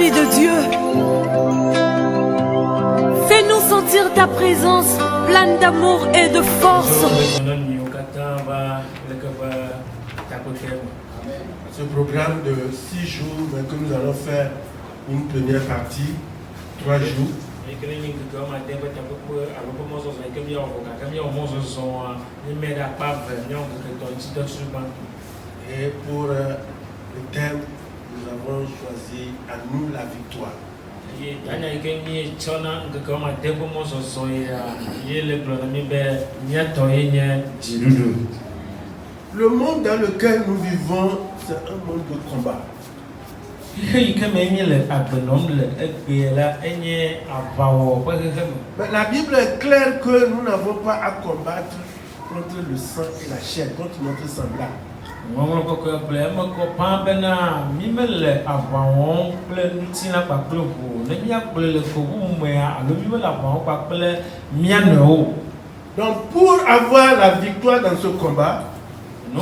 Esprit de Dieu, fais-nous sentir ta présence pleine d'amour et de force. Ce programme de 6 jours, mais que nous allons faire une première partie, 3 jours. Et pour le thème, nous avons choisi à nous la victoire. Le monde dans lequel nous vivons, c'est un monde de combat. Mais la Bible est claire que nous n'avons pas à combattre contre le sang et la chair, contre notre semblable. Donc pour avoir la victoire dans ce combat, tu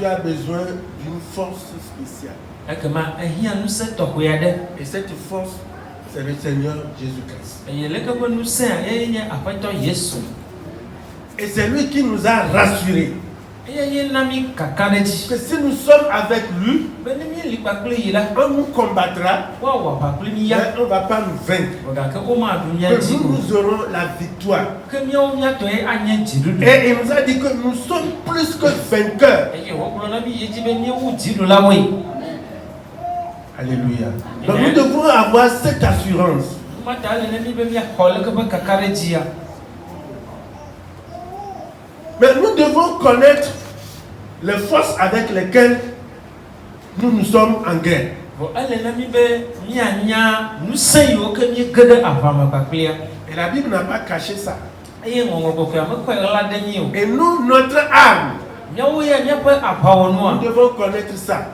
as besoin d'une force spéciale. Et cette force, c'est le Seigneur Jésus-Christ. Et c'est lui qui nous a rassurés que si nous sommes avec lui, on nous combattra, mais on ne va pas nous vaincre. Que nous aurons la victoire. Et il nous a dit que nous sommes plus que vainqueurs. Alléluia. Donc nous devons avoir cette assurance. Mais nous devons connaître les forces avec lesquelles nous sommes en guerre. Et la Bible n'a pas caché ça. Et nous, notre âme, nous devons connaître ça.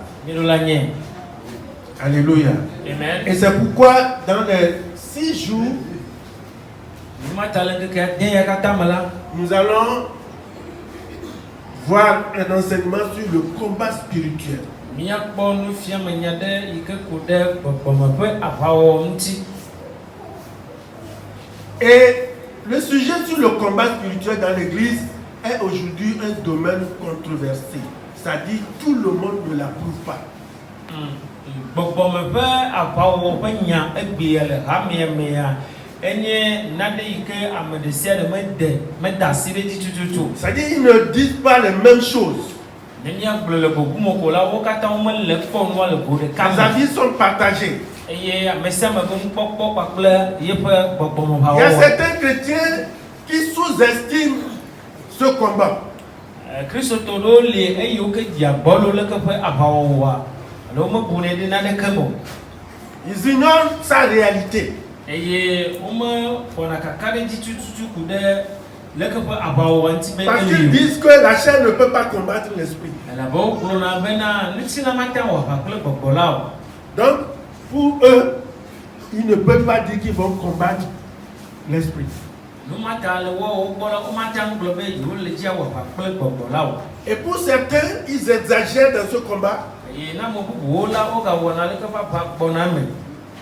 Alléluia. Amen. Et c'est pourquoi dans les 6 jours, nous allons voir un enseignement sur le combat spirituel. Et le sujet sur le combat spirituel dans l'église est aujourd'hui un domaine controversé. C'est-à-dire tout le monde ne l'approuve pas. C'est-à-dire ils ne disent pas les mêmes choses. Les avis sont partagés. Il y a certains chrétiens qui sous-estiment ce combat. Ils ignorent sa réalité. Parce qu'ils disent que la chair ne peut pas combattre l'esprit. Donc, pour eux, ils ne peuvent pas dire qu'ils vont combattre l'esprit. Et pour certains, ils exagèrent dans ce combat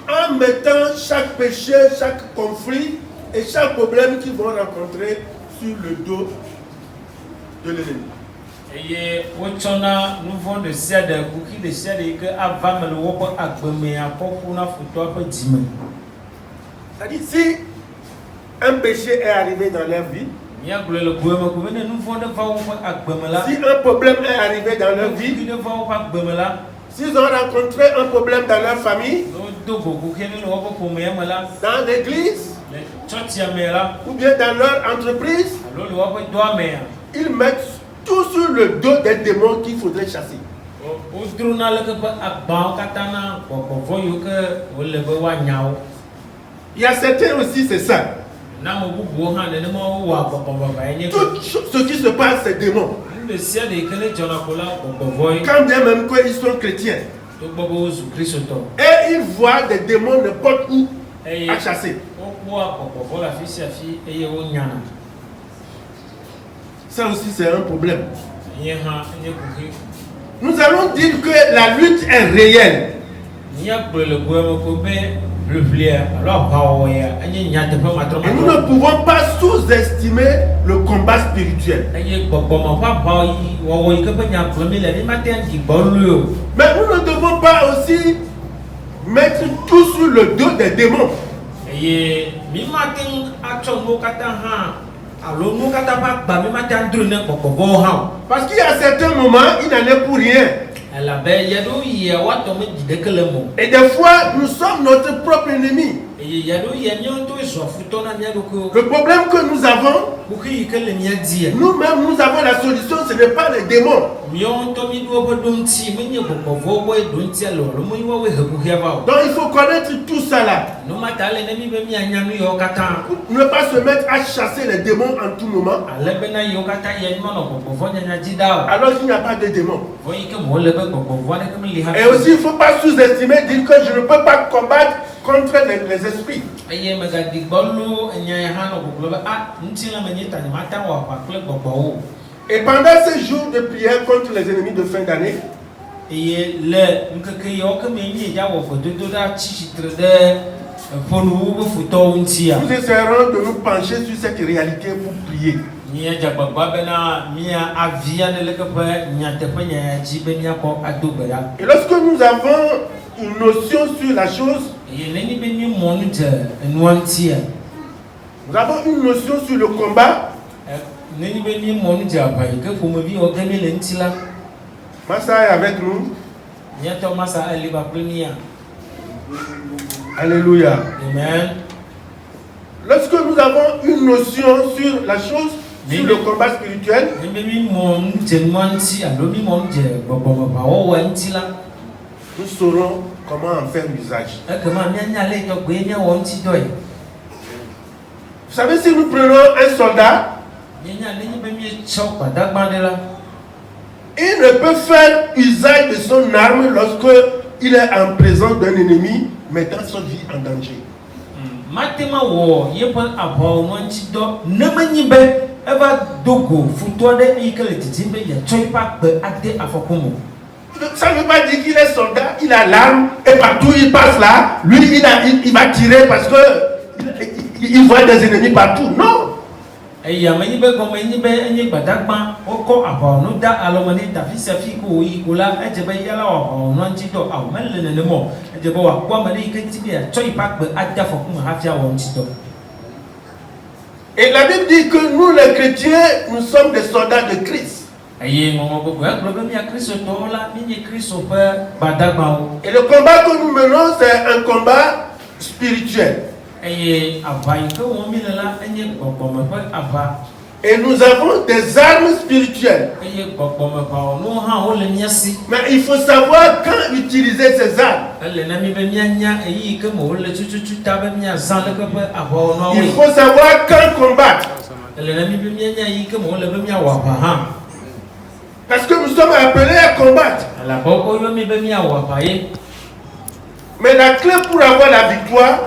en mettant chaque péché, chaque conflit et chaque problème qu'ils vont rencontrer sur le dos de l'ennemi. C'est-à-dire, si un péché est arrivé dans leur vie, si un problème est arrivé dans leur vie, s'ils ont rencontré un problème dans leur famille, dans l'église, ou bien dans leur entreprise, ils mettent tout sur le dos des démons qu'il faudrait chasser. Il y a certains aussi, c'est ça. Tout ce qui se passe, c'est démons. Quand bien même qu'ils sont chrétiens. Et ils voient des démons n'importe où à chasser. Ça aussi, c'est un problème. nous allons dire que la lutte est réelle. Et nous ne pouvons pas sous-estimer le combat spirituel. Mais nous ne devons pas aussi mettre tout sur le dos des démons. Parce qu'il y a certains moments, il n'en est pour rien. Et des fois, nous sommes notre propre ennemi. Le problème que nous avons, nous-mêmes, nous avons la solution, ce n'est pas les démons. Donc il faut connaître tout ça là. Ne pas se mettre à chasser les démons en tout moment. Alors qu'il n'y a pas de démons. Et aussi, il ne faut pas sous-estimer, dire que je ne peux pas combattre contre les esprits. Et pendant ces jours de prière contre les ennemis de fin d'année, nous essaierons de nous pencher sur cette réalité pour prier. Et lorsque nous avons une notion sur la chose, nous avons une notion sur le combat. Massa est avec nous. Alléluia. Amen. Lorsque nous avons une notion sur la chose, sur le combat spirituel, nous saurons comment en faire usage. Vous savez, si nous prenons un soldat, il ne peut faire usage de son arme lorsque il est en présence d'un ennemi mettant sa vie en danger. Ça ne veut pas dire qu'il est soldat, il a l'arme et partout il passe là, lui il va tirer parce que il voit des ennemis partout. Non. Et la Bible dit que nous les chrétiens, nous sommes des soldats de Christ. Et le combat que nous menons, c'est un combat spirituel. Et nous avons des armes spirituelles. Mais il faut savoir quand utiliser ces armes. Il faut savoir quand combattre. Parce que nous sommes appelés à combattre. Mais la clé pour avoir la victoire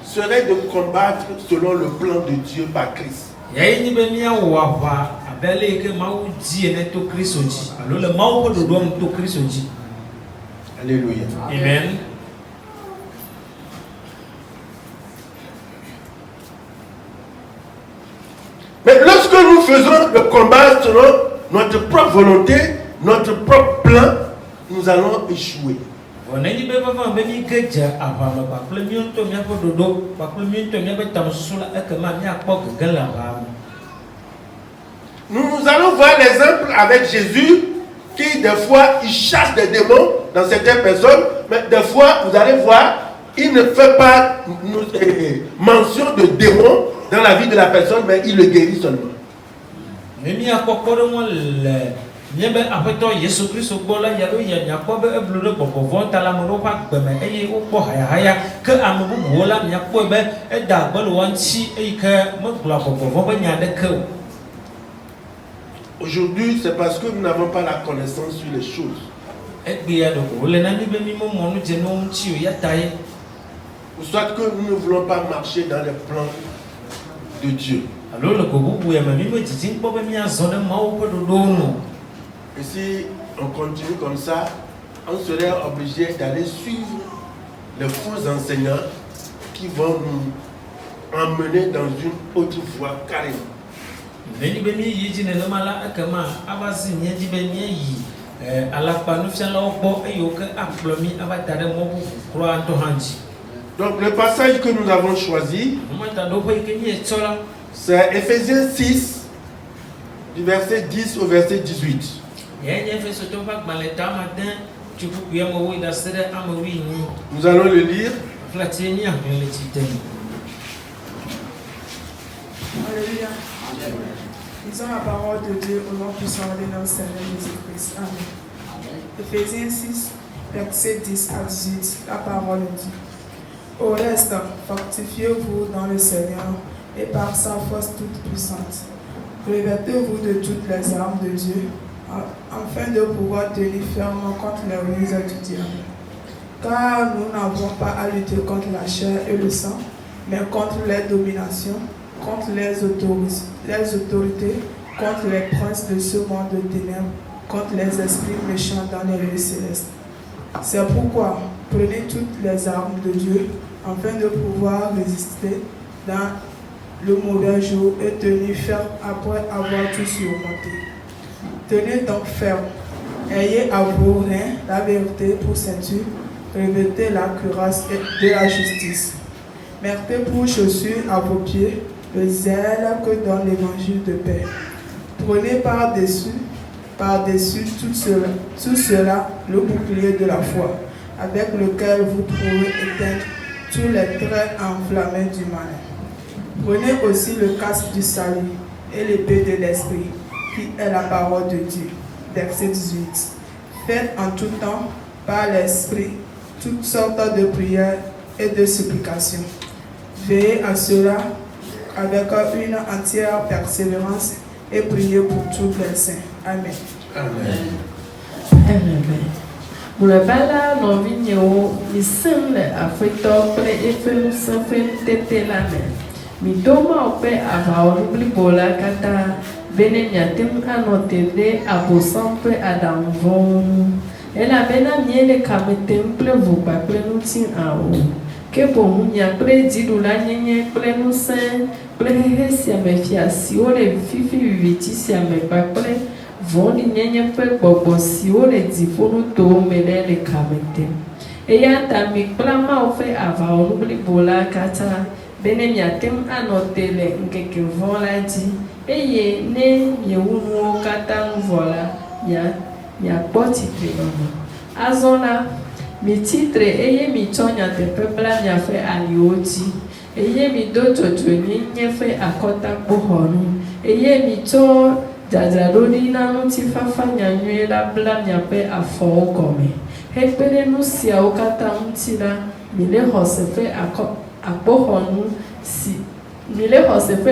serait de combattre selon le plan de Dieu par Christ. Alléluia. Amen. Mais lorsque nous faisons le combat selon notre propre volonté, notre propre plan, nous allons échouer. Nous allons voir l'exemple avec Jésus qui des fois il chasse des démons dans certaines personnes, mais des fois vous allez voir il ne fait pas mention de démons dans la vie de la personne, mais il le guérit seulement. Aujourd'hui, c'est parce que nous n'avons pas la connaissance sur les choses. Ou soit que nous ne voulons pas marcher dans les plans de Dieu. Et si on continue comme ça, on serait obligé d'aller suivre les faux enseignants qui vont nous emmener dans une autre voie carrément. Donc le passage que nous avons choisi, c'est Ephésiens 6, du verset 10 au verset 18. Nous allons le lire. Alléluia. Lisons la parole de Dieu au nom puissant de notre Seigneur Jésus-Christ. Amen. Ephésiens 6, verset 10 à 18. La parole dit: Au reste, fortifiez-vous dans le Seigneur et par sa force toute puissante. Revêtez-vous de toutes les armes de Dieu, afin de pouvoir tenir ferme contre les ruses du diable. Car nous n'avons pas à lutter contre la chair et le sang, mais contre les dominations, contre les autorités, contre les princes de ce monde de ténèbres, contre les esprits méchants dans les lieux célestes. C'est pourquoi prenez toutes les armes de Dieu, afin de pouvoir résister dans le mauvais jour et tenir ferme après avoir tout surmonté. Tenez donc ferme, ayez à vos reins la vérité pour ceinture, revêtez la cuirasse de la justice. Mettez pour chaussures à vos pieds le zèle que donne l'évangile de paix. Prenez par-dessus tout cela le bouclier de la foi, avec lequel vous pourrez éteindre tous les traits enflammés du mal. Prenez aussi le casque du salut et l'épée de l'esprit, qui est la parole de Dieu. Verset 18. Faites en tout temps, par l'esprit, toutes sortes de prières et de supplications. Veillez à cela avec une entière persévérance et priez pour tous les saints. Amen. Amen. Amen. Mulabala novinho misemle afeto pre efelu sanfen tete lame. Midoma ope avaorubli bola kata benenyatem anotede abosampe adamvon. Ela bena miele kametemple vuba plenutin ao. Que bom minha predidula nyenye plenu sen plehe siame fiasi ole fifi viviti siame bakple vondi nyenye pe bobo si ole difonu to melele kamete eya tami plama ofe ava olubli bola kata bene miatem anotele nkeke vola di eye ne yewunu kata vola ya poti pleno azona mi titre eye mi tonya de pepla mi afe alioti eye mi do totoni nyefe akota bohonu eye mi to jazaroni nanu ti fafa nyanywe la bla mi ape afo gome hepere nu sia okata mtila mile hosefe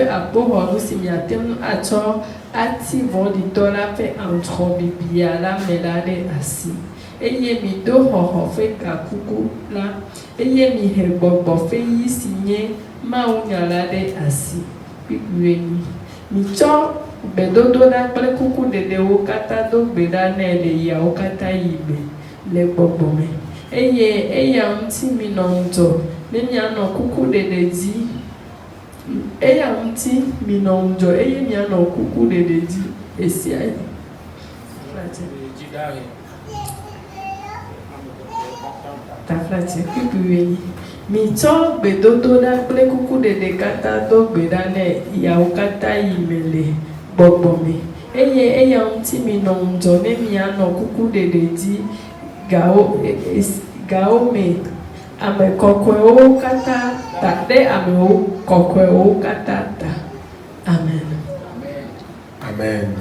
abohonu si mi atemu ato ati vondi tola fe antro bibia la melade asi eye mi do hoho fe kakuku la eye mi hebogbo fe yi sinye ma unyalade asi bibueni mi cho bedodo la ple kuku dede wo kata do gbeda na ele ya wo kata yibe le gbogbo me eya mti mi no nto ne mi ano kuku dede di eya mti mi no njo eye mi ano kuku dede di esi ai taflati kubueni mi cho bedodo la ple kuku dede kata do gbeda na ya wo kata yimele gbogbo me eya mti mi no njo ne mi ano kuku dede di gao me ame kokwe o kata ta de ame o kokwe o kata ta. Amen. Amen.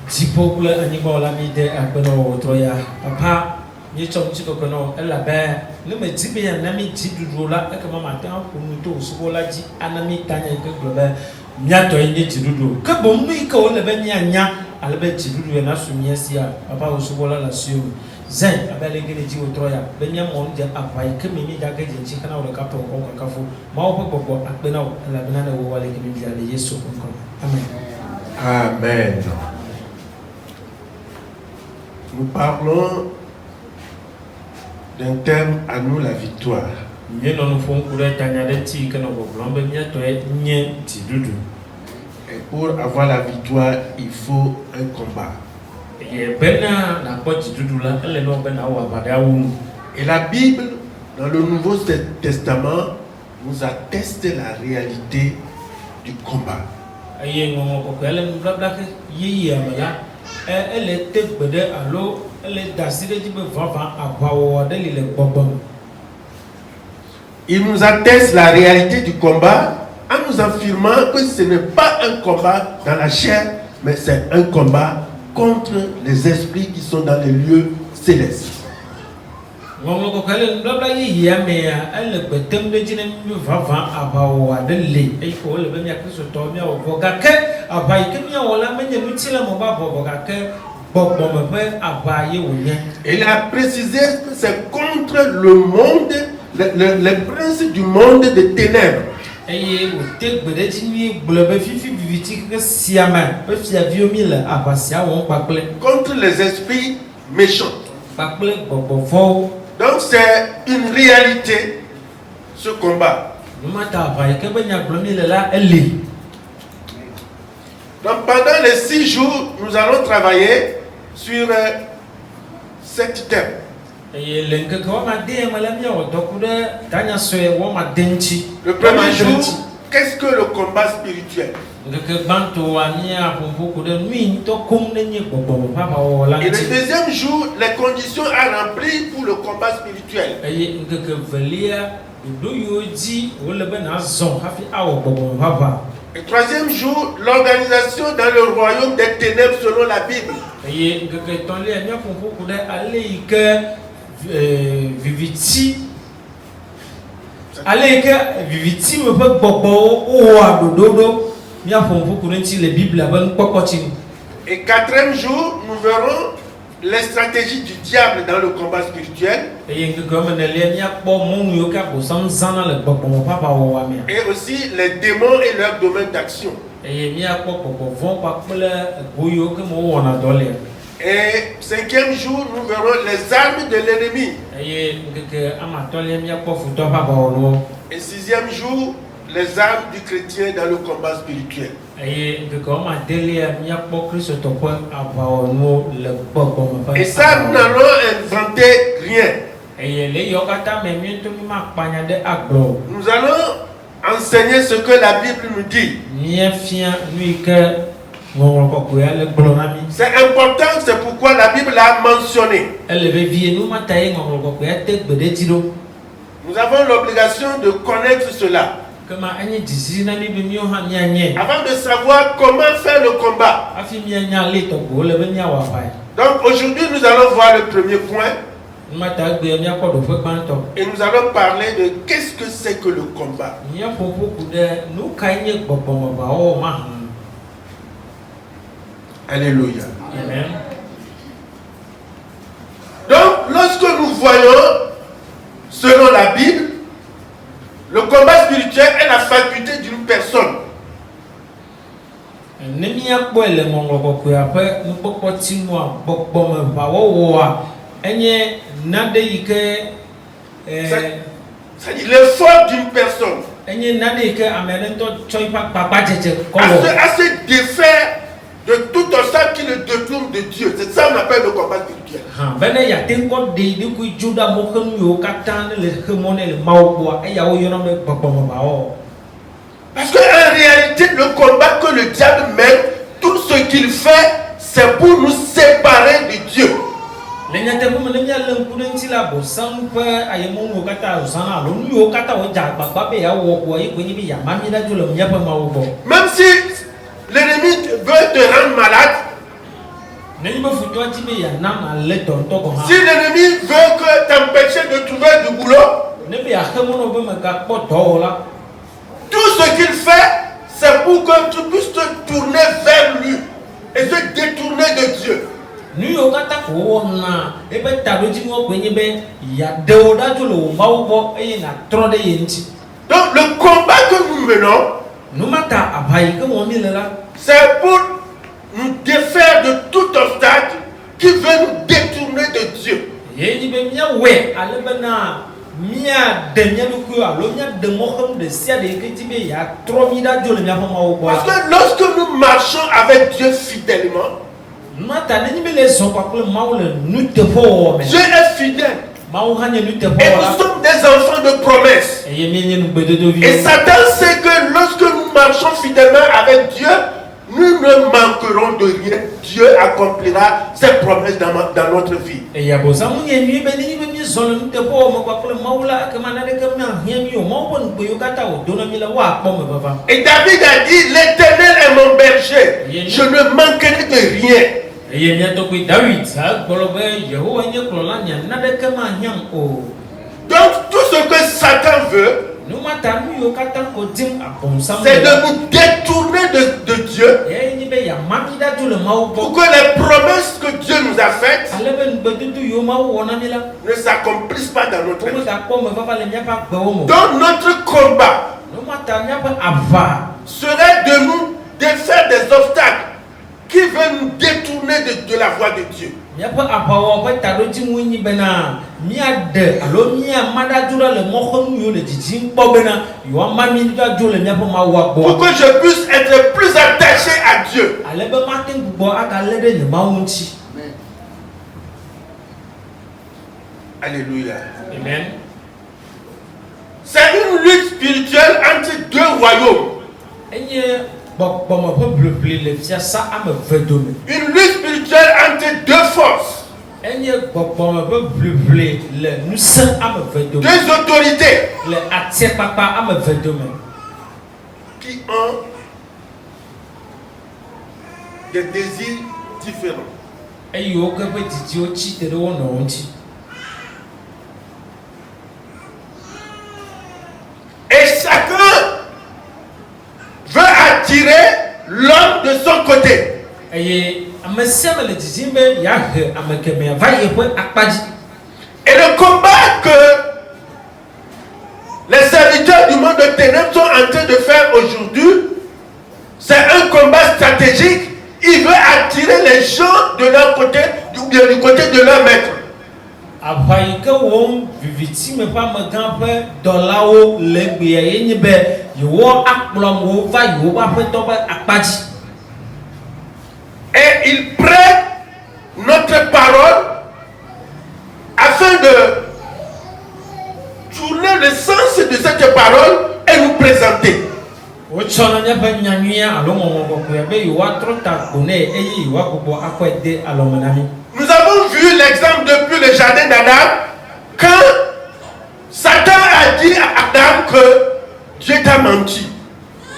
Tipo kule anyigba la mi de agbeno otroya papa ni chom chiko kono ela be le me jibe ya na mi jidudu la e kama ma tan ko nu to so la ji anami tanya ke globe mia to ni jidudu ka bom mi ka o le be nya ale be jidudu na sumie sia papa o so la sio zen abele gele ji otroya benya mon je apai kemi mi daga je chi kana wala kapo ko kafo ma o popo akpena la bena wo wale kemi dia le Yesu ko. Amen. Amen. Nous parlons d'un terme à nous, la victoire. Nye no no fon kure tanya de ti kana go blambe mi to e nye ti dudu. Et pour avoir la victoire, il faut un combat. Ye bena na ko ti dudu la ele no bena wa bada wu. Et la Bible, dans le Nouveau Testament, nous atteste la réalité du combat. Aye ngomo ko ele mbla ke yi amala ele te gbede alo ele dasire di be vava abawo de le gbogbo. Il nous atteste la réalité du combat en nous affirmant que ce n'est pas un combat dans la chair, mais c'est un combat contre les esprits qui sont dans les lieux célestes. Ngomo ko ele mbla yi amea ele gbetem de jine mi vava abawo de le e ko le be mi akristo to mi o ga ke abai ke mi wala menye mi tile mo ba bo ga ke gbogbo me pe abaye wo yen. Il a précisé que c'est contre le monde, les princes du monde des ténèbres. Eye o te gbede ti mi globe fifi viviti ke siama pe fia viomi le abasia won pakle Contre les esprits méchants. pakle gbogbo fo. Donc c'est une réalité, ce combat. No mata abaye ke be nya glomi le la ele. Donc pendant les 6 jours, nous allons travailler sur 7 thèmes. Eye lenke ko ma de mala mi o dokude tanya soe wo ma denchi. Le premier jour, qu'est-ce que le combat spirituel? Ngeke banto ania pompo ko de mi to kom ne nye gbogbo papa o la. Et le deuxième jour, les conditions à remplir pour le combat spirituel. Eye ngeke velia do yoji wo le be na zon hafi awo gbogbo papa. Et troisième jour, l'organisation dans le royaume des ténèbres selon la Bible. Eye ngeke tonle ania pompo ko de ale ike viviti ale ike viviti me pe gbogbo o adododo mi pompo ko nti le bible aban kokoti. Et quatrième jour, nous verrons les stratégies du diable dans le combat spirituel. Eye ngeke me ne le nia po mon yo ka bo sam zana le gbogbo papa o wa mi. Et aussi les démons et leur domaine d'action. Eye mi akpo gbogbo von pa pele boyo ke mo wona dole. Et cinquième jour, nous verrons les armes de l'ennemi. Eye ngeke amatole mi akpo futo papa o no. Et sixième jour, les armes du chrétien dans le combat spirituel. Et ça, nous n'allons inventer rien. Nous allons enseigner ce que la Bible nous dit. C'est important, c'est pourquoi la Bible l'a mentionné. Nous avons l'obligation de connaître cela. Avant de savoir comment faire le combat. Donc aujourd'hui nous allons voir le premier point. Et nous allons parler de qu'est-ce que c'est que le combat. Alléluia. Amen. Donc lorsque nous voyons, selon la Bible, le combat spirituel est la faculté d'une personne. C'est-à-dire l'effort d'une personne à se défaire de tout obstacle qui le détourne de Dieu. C'est ça qu'on appelle le combat spirituel. Parce qu'en réalité, le combat que le diable mène, tout ce qu'il fait, c'est pour nous séparer de Dieu. Même si l'ennemi veut te rendre malade, si l'ennemi veut t'empêcher de trouver du boulot, tout ce qu'il fait, c'est pour que tu puisses te tourner vers lui et te détourner de Dieu. nu yo kata ko na e be ta do ji mo ko nyi be ya de o da jo lo ma wo bo e na tro de yenti. Donc le combat que nous menons, nu mata abai ke mo mi le la, c'est pour nous défaire de tout obstacle qui veut nous détourner de Dieu. ye ni be mia we ale be na mia de mia lu ku alo mia de mo kham de sia de ke ti be ya tro mi da jo le mia ma wo bo. Parce que lorsque nous marchons avec Dieu fidèlement, mata ne ni be le so kwa ko ma wo le nu te po me. Dieu est fidèle. Ma wo hanye nu te po Et la. nous sommes des enfants de promesse. E ye mi ni nu be do vi. Et Satan sait que lorsque nous marchons fidèlement avec Dieu, nous ne manquerons de rien. Dieu accomplira ses promesses dans notre vie. E ya bo sa mu ye mi be ni be mi so le nu te po mo kwa ko ma wo la ke ma na de ke mi ahia mi o mo bo nu be yo kata o do na mi la wa po me baba. Et David a dit, l'Éternel est mon berger, je ne manquerai de rien. Ye mi to ko David sa gboro be Yehowa nye klo la nya na de ke ma ahia o. Donc tout ce que Satan veut, Nu mata nu yo kata ko dim abon sam. c'est de nous détourner de Dieu E ni be ya ma mi da jo le ma wo pour bo. que les promesses que Dieu nous a faites Ale be nu be du yo ma wo na mi la. ne s'accomplissent pas dans notre Ko vie. da ko me baba le mia pa gbe wo mo. Donc notre combat Nu mata nya pa ava. serait de nous défaire des obstacles qui veulent nous détourner de la voie de Dieu. Mia pa abawo pa ta do ji mu nyi be na mia de alo mia mada dura le mo khom yo le jiji mpo be na yo ma mi da jo le mia pa ma wa Pour bo. que je puisse être plus attaché à Dieu. Ale be ma ten gbo aka le de ni ma wunchi. Alléluia. Amen. C'est une lutte spirituelle entre deux royaumes. Enye bo mo pa bleu le fia sa am vedome. Une lutte spirituelle entre deux forces, Enye bo mo pa bleu le nu san am vedome. deux autorités Le atie papa am vedome. qui ont des désirs différents. Eyo ke pe jiji o chi de wo no nchi. Et chacun veut attirer l'homme de son côté. Eye amesiama le jiji be ya he amekeme va ye po akpaji. Et le combat que les serviteurs du monde de ténèbres sont en train de faire aujourd'hui, c'est un combat stratégique. Il veut attirer les gens de leur côté, ou bien du côté de leur maître. Abai ke won viviti me pa me gan pe dolawo le gbe ye nyi be yo akplom wo va yo ba pe to ba akpaji. Et ils prennent notre parole afin de tourner le sens de cette parole et nous présenter. O chona nya ba nyanyia alo mo ko ko be yo atro ta ko ne eyi yo akoko akwede alo manami. Nous avons vu l'exemple depuis le jardin d'Adam, quand Satan a dit à Adam que Dieu t'a menti.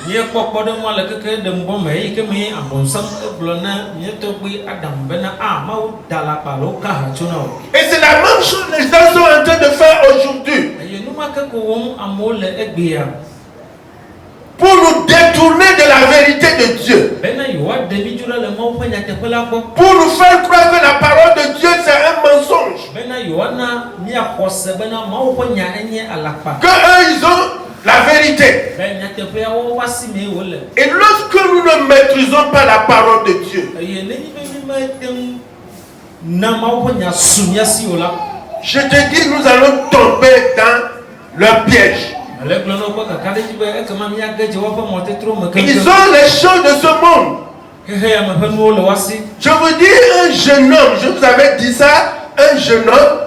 Ye kokko de mo le keke de mbo me yi ke me abonsam e blona ye to bi Adam be na a ma o dala pa lo ka ha chona o. Et c'est la même chose que les gens sont en train de faire aujourd'hui. Ye no ma ke ko won amo le egbe ya. Pour nous détourner de la vérité de Dieu. Bena yo wa de bi jura le mo fa nya te pela ko. Pour nous faire croire que la parole de Dieu c'est un mensonge. Bena yo na mi akose bena ma o fa nya enye alapa. Que eux ils ont la vérité. Ben nya te pe o wasi me o le. Et lorsque nous ne maîtrisons pas la parole de Dieu, Ye ne ni be mi ma tem na ma o fa nya sunya si o la. je te dis, nous allons tomber dans leur piège. Ale glono ko ka kale ji be e kama mi aga je wa fa mo te tro me ke. Ils ont les choses de ce monde. He ya ma fa no le wasi. Je vous dis, un jeune homme, je vous avais dit ça, un jeune homme,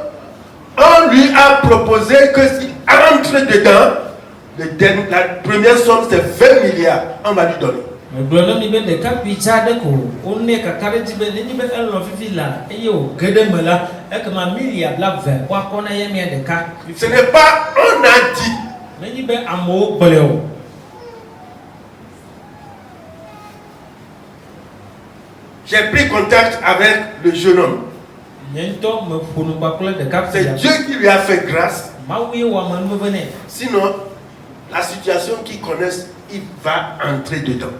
on lui a proposé que s'il entre dedans, la première somme c'est 20 milliards, on va lui donner. Glono mi be de ka picha de ko o ne ka kale ji be ni be el lo fifi la e yo gede me la e kama milliard la 20 wa ko na ye mi de ka. Ce n'est pas, on a dit. Mais ni be amo boleo. J'ai pris contact avec le jeune homme. Yento me funu ba kula de ka. C'est Dieu qui lui a fait grâce. Ma wi wa man me vene. Sinon, la situation qu'ils connaissent, il va entrer dedans.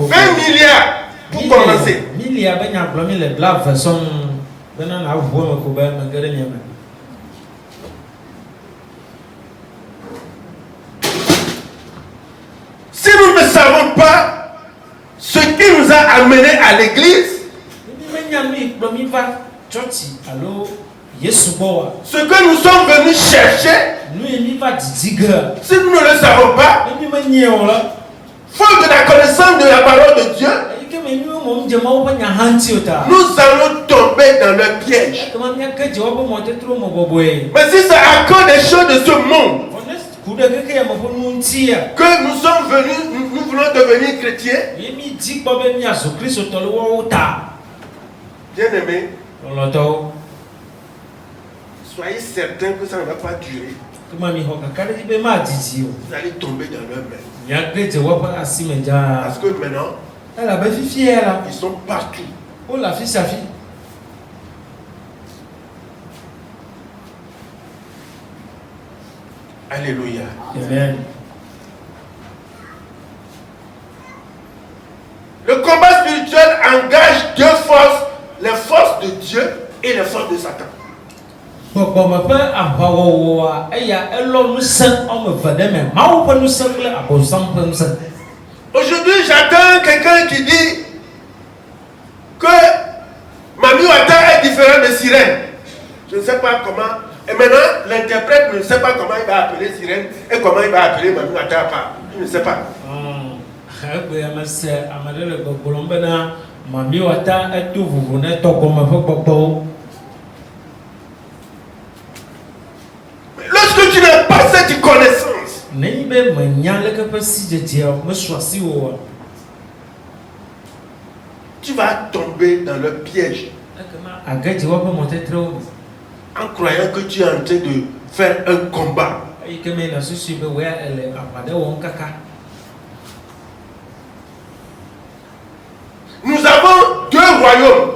20 milliards pour commencer. Si nous ne savons pas ce qui nous a amené à l'église, ce que nous sommes venus chercher, si nous ne le savons pas, faute de la connaissance de la parole de Dieu, nous allons tomber dans le piège. Mais si c'est à cause des choses de ce monde que nous sommes venus, nous voulons devenir chrétiens, bien aimés, soyez certains que ça ne va pas durer. Vous allez tomber dans leur main. Parce que maintenant, ils sont partout. Alléluia. Amen. Le combat spirituel engage deux forces, les forces de Dieu et les forces de Satan. Aujourd'hui, j'attends quelqu'un qui dit que Mami Wata est différent de Sirène. Je ne sais pas comment. Et maintenant, l'interprète ne sait pas comment il va appeler Sirène et comment il va appeler Mami Wata. Il ne sait pas. Lorsque tu n'as pas cette connaissance, tu vas tomber dans le piège en croyant que tu es en train de faire un combat. Nous avons deux royaumes.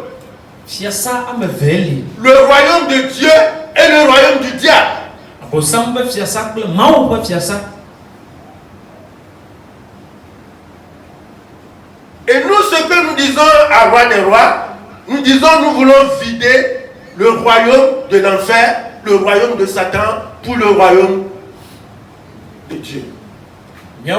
Le royaume de Dieu et le royaume du diable. Et nous, ce que nous disons à Roi des Rois, nous disons nous voulons vider le royaume de l'enfer, le royaume de Satan, pour le royaume de Dieu. Mais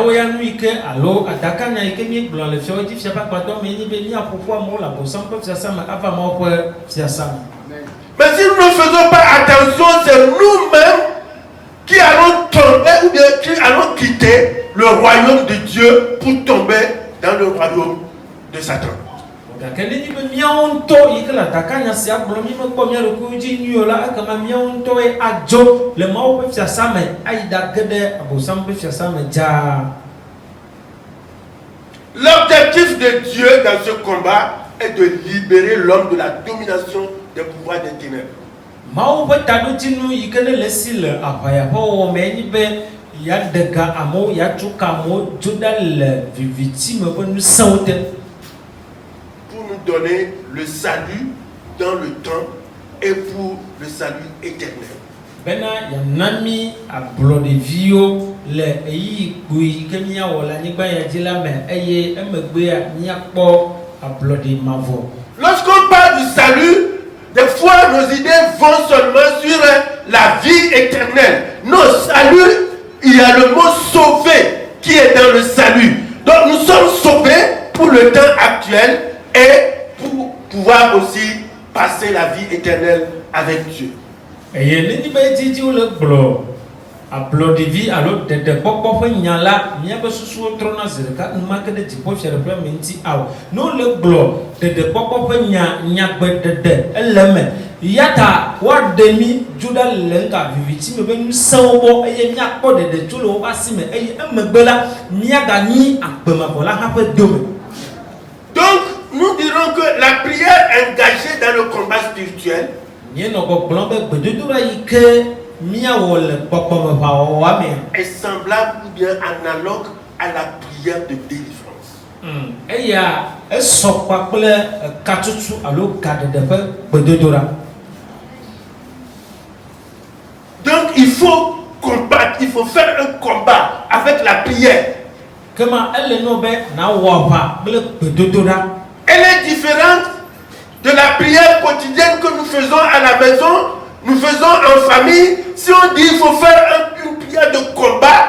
si nous ne faisons pas attention, c'est nous-mêmes qui allons tomber ou bien qui allons quitter le royaume de Dieu pour tomber dans le royaume de Satan. L'objectif de Dieu dans ce combat est de libérer l'homme de la domination des pouvoirs des ténèbres. Pour nous donner le salut dans le temps et pour le salut éternel. Lorsqu'on parle du salut, des fois nos idées vont seulement sur la vie éternelle. Non, salut, il y a le mot sauver qui est dans le salut. Donc nous sommes sauvés pour le temps actuel et pour pouvoir aussi passer la vie éternelle avec Dieu. Donc, nous dirons que la prière engagée dans le combat spirituel est semblable ou bien analogue à la prière de délivrance. Donc il faut combattre, il faut faire un combat avec la prière. Comment elle no be na wapa ble bedododa. Elle est différente de la prière quotidienne que nous faisons à la maison, nous faisons en famille. Si on dit qu'il faut faire une prière de combat,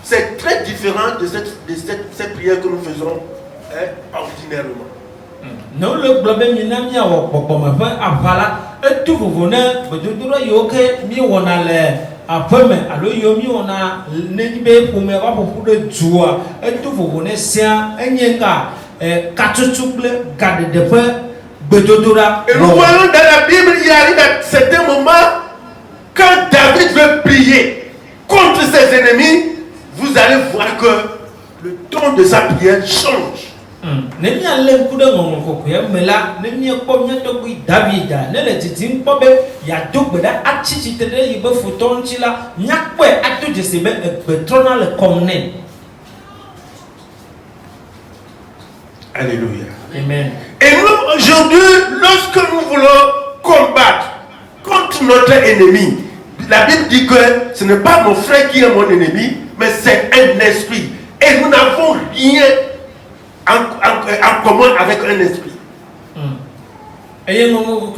c'est très différent de cette prière que nous faisons ordinairement. No le globe minami awo popoma fa avala etu vovona bedodoro yoke mi wona le apeme alo yo mi wona nenibe pome wa popu de tua etu vovona sia enyenga katutuble gade de pe bedodora. Et nous voyons dans la Bible, il arrive à certains moments quand David veut prier contre ses ennemis, vous allez voir que le ton de sa prière change. Nemi alem kude ngomong kokuya mela nemi ko nyato ku Davida ne le titim pobe ya dogbeda achichi tere yibe foton chila nyakwe atu jesebe betrona le komne. Alléluia. Amen. Et nous aujourd'hui, lorsque nous voulons combattre contre notre ennemi, la Bible dit que ce n'est pas mon frère qui est mon ennemi, mais c'est un esprit. Et nous n'avons rien en commun avec un esprit. Et nous avons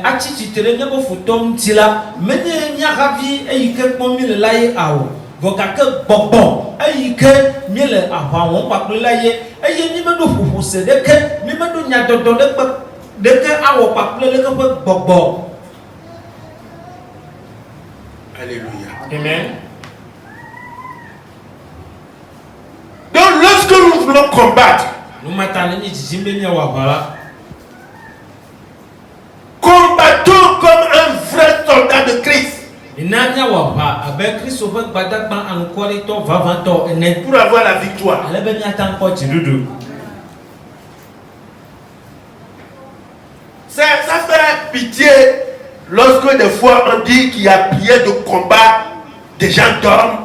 achichi tere nyabo foton chila menye nyakavi e yike pomi le laye awo vokake bobon e yike miele ahawon papela ye eye ni medo fufuse deke ni medo nyadodo deke awo papela le ke bobo. Alléluia. Amen. Donc lorsque nous voulons combattre, combattons comme un vrai soldat de Christ. Pour avoir la victoire. Ça fait pitié lorsque des fois on dit qu'il y a prière de combat, des gens dorment,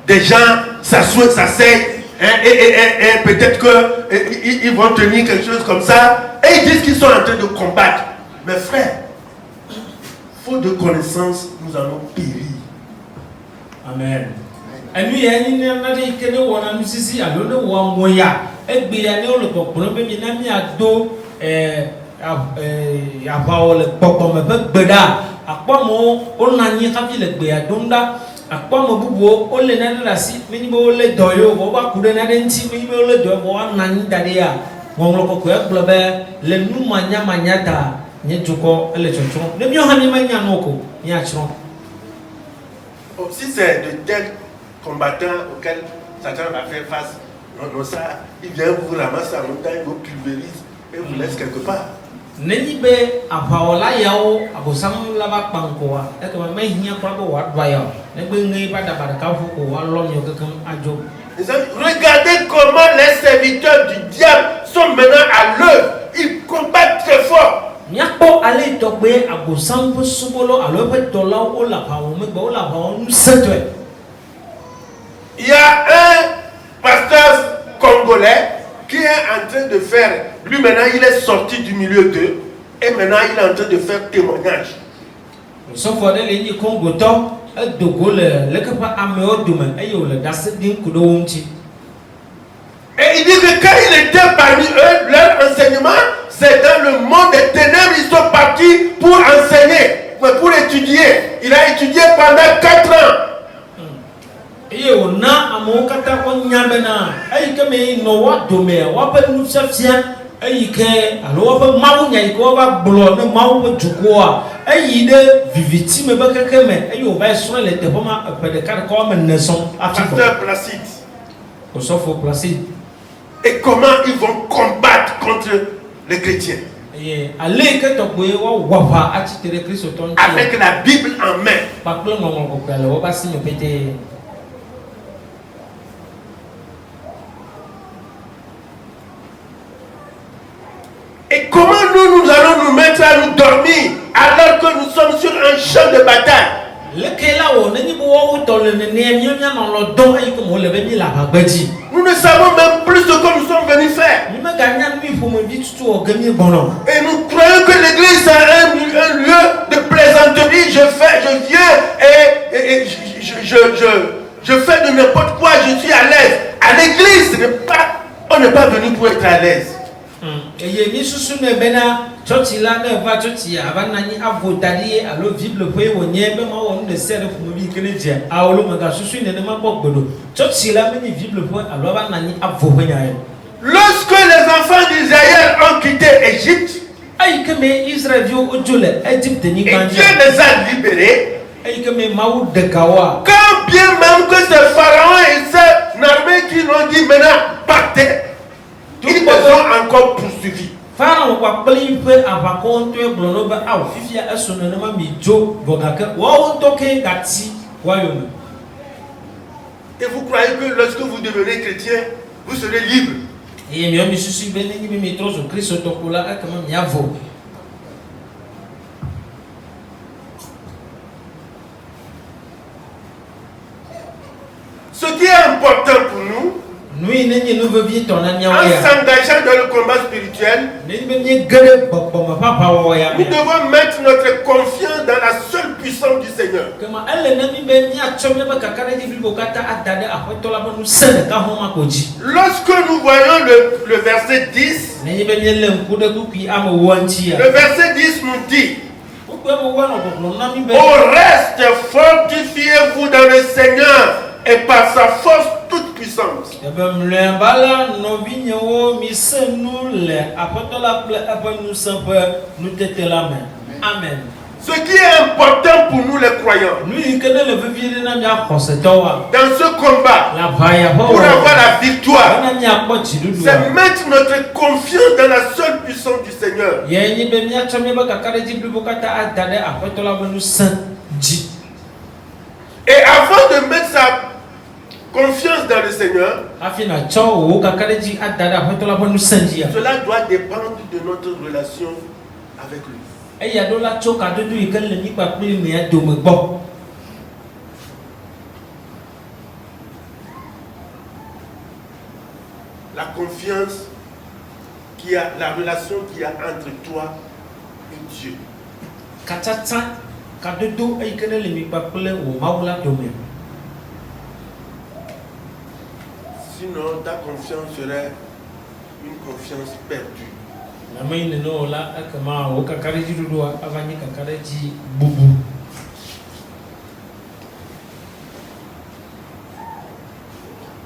des gens s'asseyent. Et peut-être qu'ils vont tenir quelque chose comme ça et ils disent qu'ils sont en train de combattre. Mais frère, faute de connaissance, nous allons périr. Amen. Et nous, il y a une année que nous avons ici à l'eau ou en moya. Et bien, nous le peuple, nous avons mis à dos à voir le peuple, mais beda. À quoi on a mis à le béadonda. Akpa mobubo ole na rasi minimo ole doyo wo ba kude na denti minimo ole doyo wo anani daria ngomlo ko ko globe le nu manya ta nyetuko ele chocho ne mi ohani manya noko ni achro. Si c'est de tels combattants auxquels Satan va faire face, non ça, il vient vous ramasser en montagne, vous pulvérise et vous laisse quelque part. Neni be apaola yao abosam laba pankoa e ko me hia kwa bo wadwa yao ne be ngai pada kafu ko walon yo kakam ajo. Regardez comment les serviteurs du diable sont maintenant à l'œuvre. Ils combattent très fort. Nyako ale tokbe abosam bo subolo alo pe dola o la pa o me bo la pa o setwe. Il y a un pasteur congolais qui est en train de faire, lui maintenant il est sorti du milieu d'eux et maintenant il est en train de faire témoignage. Sauf que les ni Congo to dogo le que pas ameo demain et yo le das din kudo wonti. Et il dit que quand il était parmi eux, leur enseignement, c'est dans le monde des ténèbres, ils sont partis pour enseigner, pour étudier. Il a étudié pendant 4 ans. Et on a un mot kata on nyamena ay kame no wa dome wa pa nu safia ay ke alo wa mawu nya ko wa blo ne mawu jukoa ay de viviti me ba kakeme ay o ba so le te boma pe de kan ko men ne son Pasteur Placide. Au sauf Placide. Et comment ils vont combattre contre les chrétiens? Allez que to boye wa wa pa atitere Christ ton avec la Bible en main. Pa plo ngomong ko pele wa ba sinyo pete. Et comment nous allons nous mettre à nous dormir alors que nous sommes sur un champ de bataille? Nous ne savons même plus ce que nous sommes venus faire. Et nous croyons que l'église est un lieu de plaisanterie. Je viens et je fais de n'importe quoi, je suis à l'aise. À l'église, on n'est pas venu pour être à l'aise. Et mi susu ne bena church la ne va church ya ba nani avodari alo bible po e wonye be ma won ne se ne fumu bi kene je awolo mega susu ne ma bogbodo church la me ni bible po alo ba nani avo honya e. Lorsque les enfants d'Israël ont quitté Égypte, ay que me Israël vio ojole Égypte ni et ganja Dieu les a libérés, ay que me maou de kawa quand bien même que c'est Pharaon et son armée qui l'ont dit maintenant partez, ils les ont encore poursuivis. Pharaon kwa pli pe abakon to e blono ba aw fifia esono ne ma mi jo bogaka wa won to ke gati wa yo. Et vous croyez que lorsque vous devenez chrétien, vous serez libre? Et mi mi susu be ni mi trozo Christ to kula akama mi avo. Ce qui est important pour nous, en s'engageant dans le combat spirituel, nous devons mettre notre confiance dans la seule puissance du Seigneur. Lorsque nous voyons le verset 10, le verset 10 nous dit: au reste, fortifiez-vous dans le Seigneur et par sa force toute puissance. Amen. Ce qui est important pour nous les croyants, dans ce combat, pour avoir la victoire, c'est mettre notre confiance dans la seule puissance du Seigneur. Et avant de mettre sa confiance dans le Seigneur, cela doit dépendre de notre relation avec lui. La confiance la relation qu'il y a entre toi et Dieu. Sinon, ta confiance serait une confiance perdue.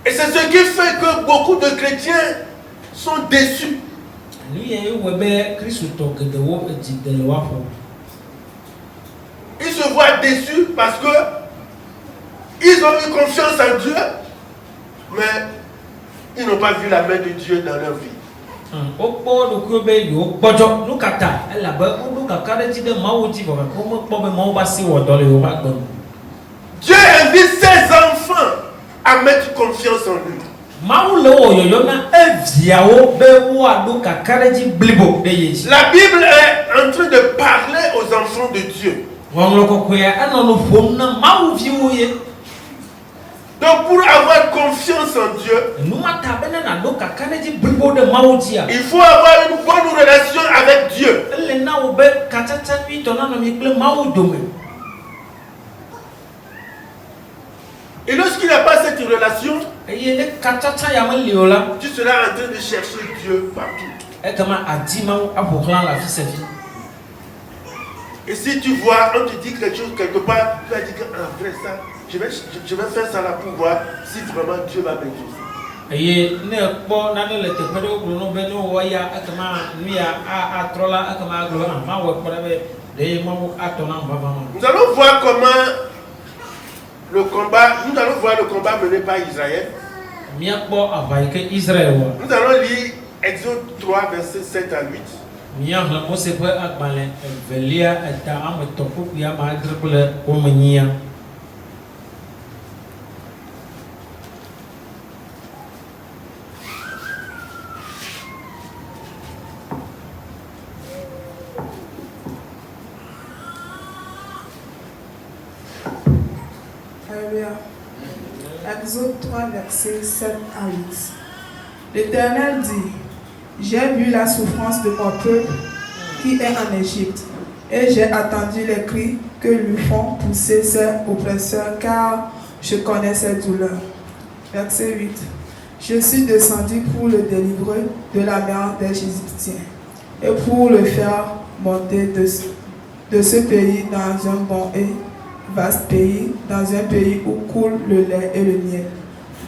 Et c'est ce qui fait que beaucoup de chrétiens sont déçus. Ils se voient déçus parce que ils ont eu confiance en Dieu, mais ils n'ont pas vu la main de Dieu dans leur vie. Dieu invite ses enfants à mettre confiance en lui. La Bible est en train de parler aux enfants de Dieu. Donc pour avoir confiance en Dieu, il faut avoir une bonne relation avec Dieu. Et lorsqu'il n'y a pas cette relation, tu seras en train de chercher Dieu partout. Et si tu vois, on te dit quelque chose quelque part, tu vas dire que après ça, je vais faire ça là pour voir si vraiment Dieu va m'exaucer. Nous allons voir comment nous allons voir le combat mené par Israël. Nous allons lire Exode 3, versets 7 à 8. Alléluia. Exode 3, versets 7 à 8. L'Éternel dit: j'ai vu la souffrance de mon peuple qui est en Égypte, et j'ai attendu les cris que lui font pousser ses oppresseurs, car Je connais ses douleurs. Verset 8. Je suis descendu pour le délivrer de la main des Égyptiens et pour le faire monter de ce pays dans un bon et vaste pays, dans un pays où coule le lait et le miel,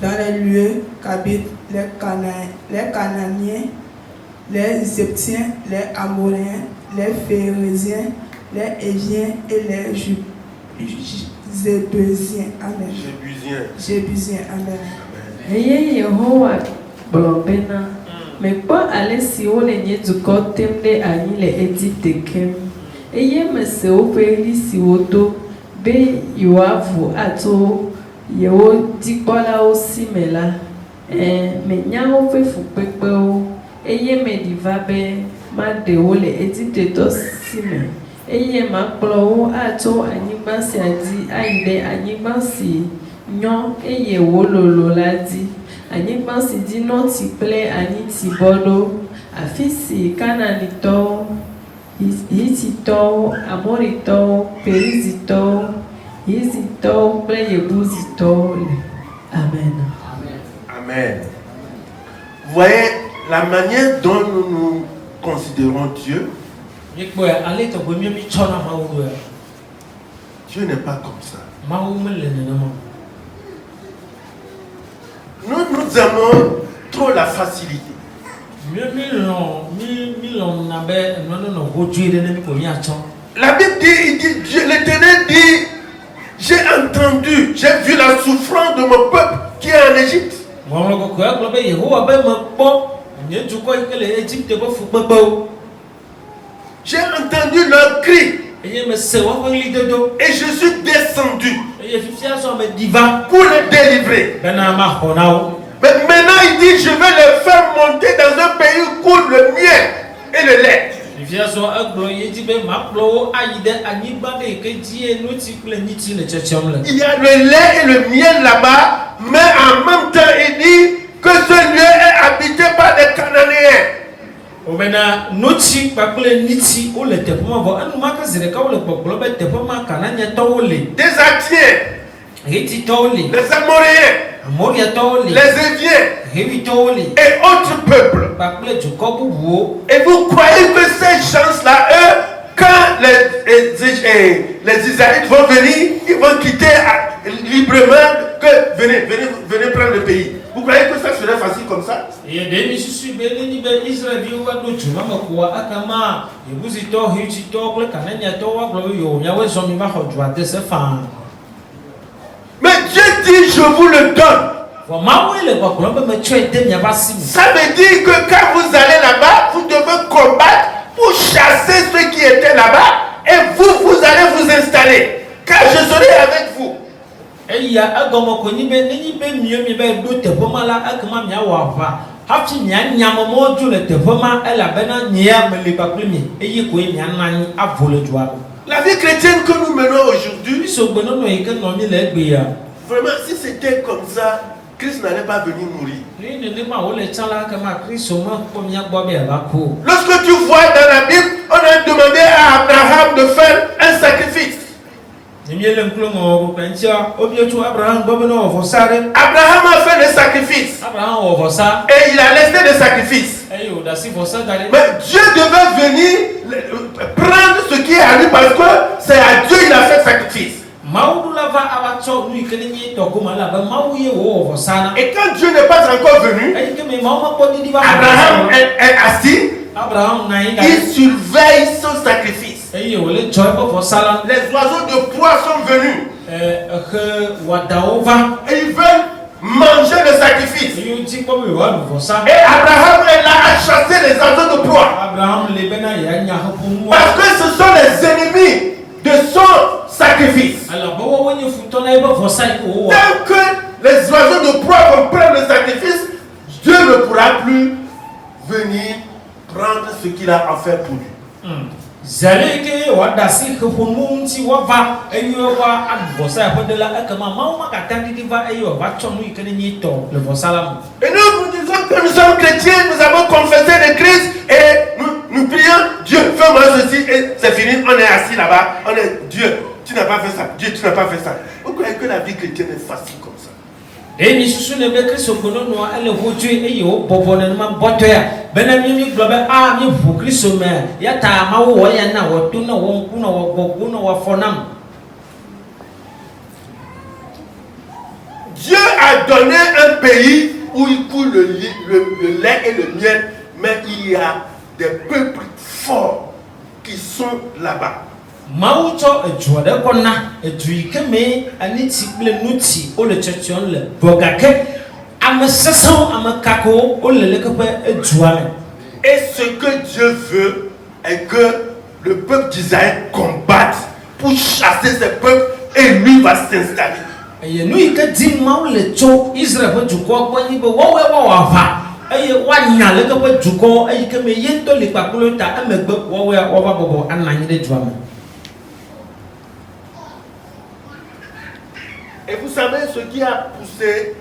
dans les lieux qu'habitent les Cananéens, les Égyptiens, les Amoréens, les Phérésiens, les Éviens et les Jébusiens. Amen. Jébusiens. Amen. Eye Yehowa gblɔ bena mekpɔ ale si wole nye dukɔ tem ɖe anyi le Egipte kem eye mese woƒe ɣli si wodo be yewoavu ato yewo dzikpɔlawo si me la menya woƒe fukpekpewo eye meɖi va be maɖe wo le Egiptetɔ si me eye makplɔ wo atso anyigba sia dzi ayi ɖe anyigba si nyɔ eye wololo la dzi anyigba si dzi nɔti kple anyitsi bɔ ɖo afi si Kananitɔwo, Hititɔwo, Amoritɔwo, Perizitɔwo, Hizitɔwo kple Yebusitɔwo le. Amen. Amen. Vous voyez la manière dont nous considérons Dieu. Dieu n'est pas comme ça. Nous aimons trop la facilité. La Bible dit, l'Éternel dit, j'ai entendu, j'ai vu la souffrance de mon peuple qui est en Égypte. J'ai entendu leur cri. Et je suis descendu pour les délivrer. Mais maintenant il dit, je vais les faire monter dans un pays où coule le miel et le lait. Il y a le lait et le miel là-bas, mais en même temps il dit que ce lieu est habité par des Cananéens. Des Athiens, les Amoréens, les Éviens et autres peuples. Et vous croyez que ces gens-là, eux, quand les Israélites vont venir, ils vont quitter librement, que venez prendre le pays. Vous croyez que ça serait facile comme ça? Mais Dieu dit, je vous le donne. Ça veut dire que quand vous allez là-bas, vous devez combattre pour chasser ceux qui étaient là-bas et vous allez vous installer. Car je serai avec vous. La vie chrétienne que nous menons aujourd'hui, vraiment, si c'était comme ça, Christ n'allait pas venir mourir. Lorsque tu vois dans la Bible, on a demandé à Abraham de faire un sacrifice. Abraham a fait le sacrifice. Et il a laissé le sacrifice. Mais Dieu devait venir prendre ce qui est à lui parce que c'est à Dieu qu'il a fait sacrifice. Et quand Dieu n'est pas encore venu, Abraham est assis. Il surveille son sacrifice. Les oiseaux de proie sont venus. Et ils veulent manger le sacrifice. Et Abraham est là à chasser les oiseaux de proie. Parce que ce sont les ennemis de son sacrifice. Tant que les oiseaux de proie vont prendre le sacrifice, Dieu ne pourra plus venir prendre ce qu'il a offert pour lui. Et nous disons que nous sommes chrétiens, nous avons confessé le Christ et nous prions, Dieu, fais-moi ceci et c'est fini, on est assis là-bas, on est Dieu, tu n'as pas fait ça, Dieu, tu n'as pas fait ça. Vous Vous croyez que la vie chrétienne est facile comme ça? Et ni susu ne be Kristo kono no ele hoju e yo bobo ne ma boto ya bena mi globe a mi fu Kristo me ya ta ma wo ya na wo tu na wo ku na wo gogu na wo fonam. Dieu a donné un pays où il coule le lait et le miel, mais il y a des peuples forts qui sont là-bas. Maucho ejode kona ejuikeme ani tible nuti o le chechon le bogake ameseson amakako o le lekepe ejuame. Et ce que Dieu veut est que le peuple d'Israël combatte pour chasser ces peuples et lui va s'installer. Eye nu ike di mawu le tso Israel be juko gbani be wowe wa va eye wa nya lekepe juko eye keme yento le pakulo ta emegbe wowe wa va bobo ananyi de juame. Et vous savez ce qui a poussé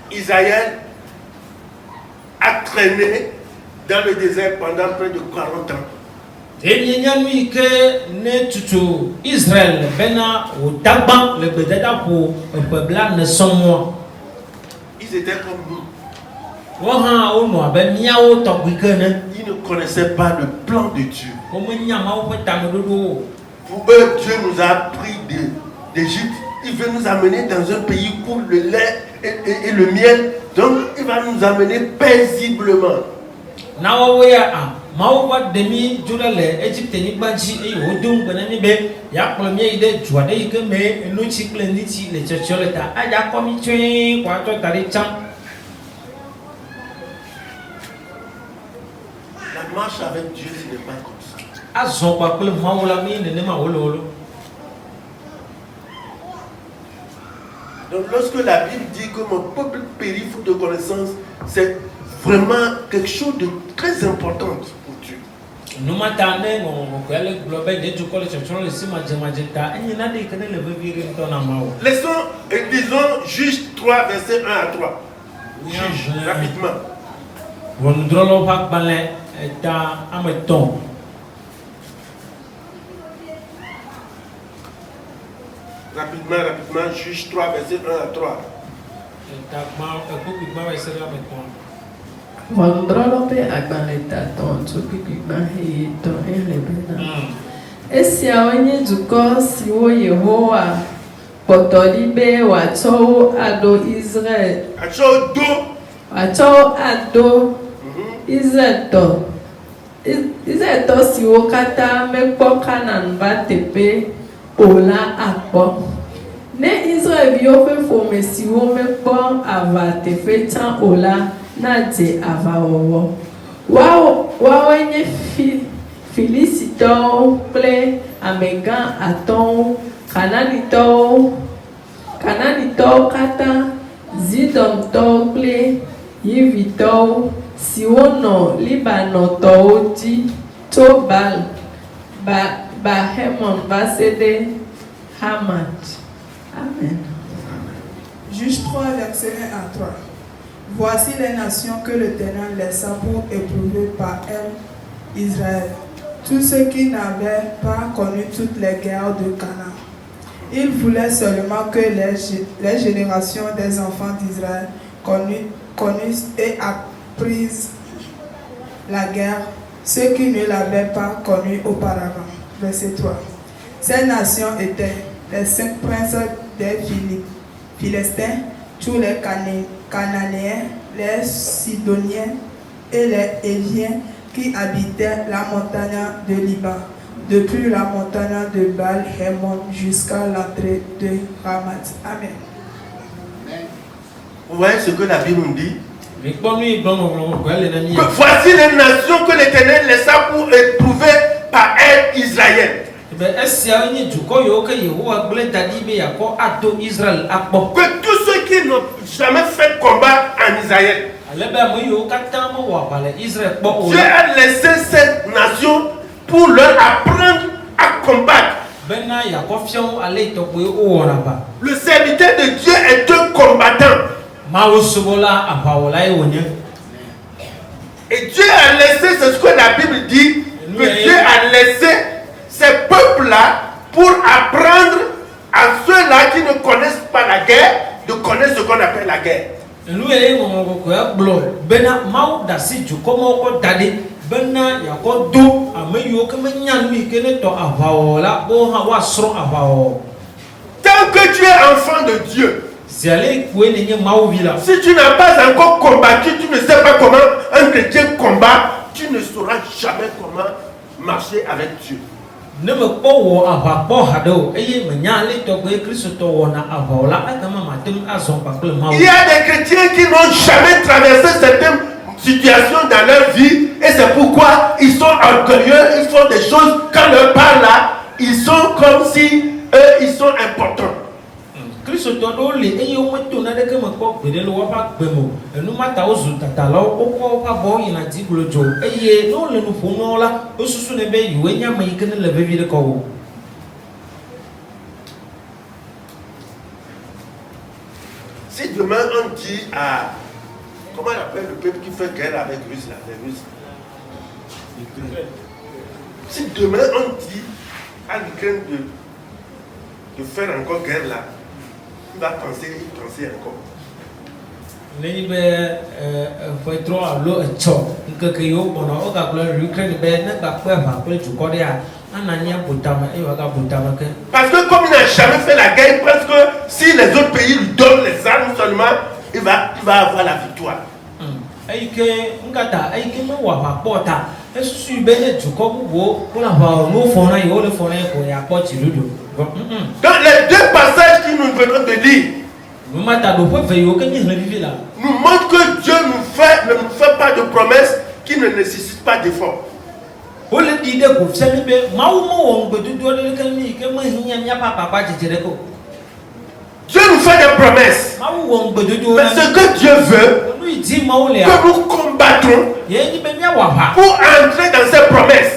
Israël à traîner dans le désert pendant près de 40 ans. Enyanyanu ike ne tutu Israel bena o dagban le bededa po pebla ne somo. Ils étaient comme nous. Wo ha o no abe miawo togbikene. Ils ne connaissaient pas le plan de Dieu. O mo nyama o petamododo. Pour eux, Dieu nous a pris d'Égypte. Il veut nous amener dans un pays où le lait et le miel. Donc, il va nous amener paisiblement. Na wo ya a mawo wa demi jurale Egypte ni gbanji e o dum gbana ni be ya kpolo mi ide juade ike me enu chi kple ni chi le chechole ta aja komi twen kwa to tari cham. La marche avec Dieu, ce n'est pas comme ça. Azon kwa kple mawo la mi ne ma wololo. Donc, lorsque la Bible dit que mon peuple périt faute de connaissance, c'est vraiment quelque chose de très important pour Dieu. Laissons et disons Juge 3, verset 1 à 3. Juge, rapidement. Rapidement, Juge 3, verset 1 à 3. Vondrolope agbaleta ton tukikigba heto elebena. Esia onye duko siwo Yehowa potolibe wacho ado Israel. Acho do. Wacho ado Israel to. Israel to siwo kata mekpo Kanan ba tepe ola akpo. Ne Israel vio fe fome siwo mekpo ava tepe chan ola na de avawowo wawenye Filisitɔwo kple amegã atɔwo Kananitɔwo katã Zidontɔwo kple Yivitɔwo siwo nɔ Libanotɔwo dzi tso Bahemon va se ɖe Hamat. Amen. Juge 3, verset 1 à 3. Voici les nations que l'Éternel laissa pour éprouver par elles Israël, tous ceux qui n'avaient pas connu toutes les guerres de Canaan. Il voulait seulement que les générations des enfants d'Israël connussent et apprisent la guerre, ceux qui ne l'avaient pas connue auparavant. Verset 3. Ces nations étaient les 5 princes des Philistins, tous les Cananéens, les Sidoniens et les Éviens qui habitaient la montagne de Liban, depuis la montagne de Baal-Hémon jusqu'à l'entrée de Ramat. Amen. Vous voyez ce que la Bible nous dit? Que voici les nations que l'Éternel laissa pour éprouver par elles Israël. Que tous ceux qui n'ont jamais fait combat en Israël, Dieu a laissé cette nation pour leur apprendre à combattre. Le serviteur de Dieu est un combattant. Et Dieu a laissé, c'est ce que la Bible dit, que Dieu a laissé ces peuples-là pour apprendre à ceux-là qui ne connaissent pas la guerre de connaître ce qu'on appelle la guerre. Nous ayons bena mau dasi jukomo ko dade bena yako do ameyo ke menyanui kene to avaola bo ha wasro avao. Tant que tu es enfant de Dieu, si tu n'as pas encore combattu, tu ne sais pas comment un chrétien combat, tu ne sauras jamais comment marcher avec Dieu. Il y a des chrétiens qui n'ont jamais traversé certaines situations dans leur vie et c'est pourquoi ils sont orgueilleux, ils font des choses, quand leur parle là, ils sont comme si eux ils sont importants. Christ todo le eye o meto na de ke mekpo gbede le wa pa gbemo enu mata o zu tatala o ko pa bo yin na digulo jo eye no le nu fono la o susu ne be yiwe nya me ikene le be vide ko wo. Si demain on dit à comment on appelle le peuple qui fait guerre avec Russie là, les Russes. Si demain on dit à l'Ukraine de faire encore guerre là, il va penser encore. Ni be foi tro a lo cho nke ke yo bono o ga kula Ukraine be na ga pa fa ko ju ko dia anania botama e wa ga botama ke. Parce que comme il n'a jamais fait la guerre, parce que si les autres pays lui donnent les armes seulement, il va avoir la victoire. Ai ke ngata ai ke me wa pa pota e su be ne ju ko wo ko la ba no fo na yo le fo na ko ya po ti ludo. Donc les deux passages qui nous venons de lire nous montrent que Dieu ne nous fait pas de promesses qui ne nécessitent pas d'efforts. Dieu nous fait des promesses. Mais ce que Dieu veut, que nous combattons pour entrer dans ces promesses.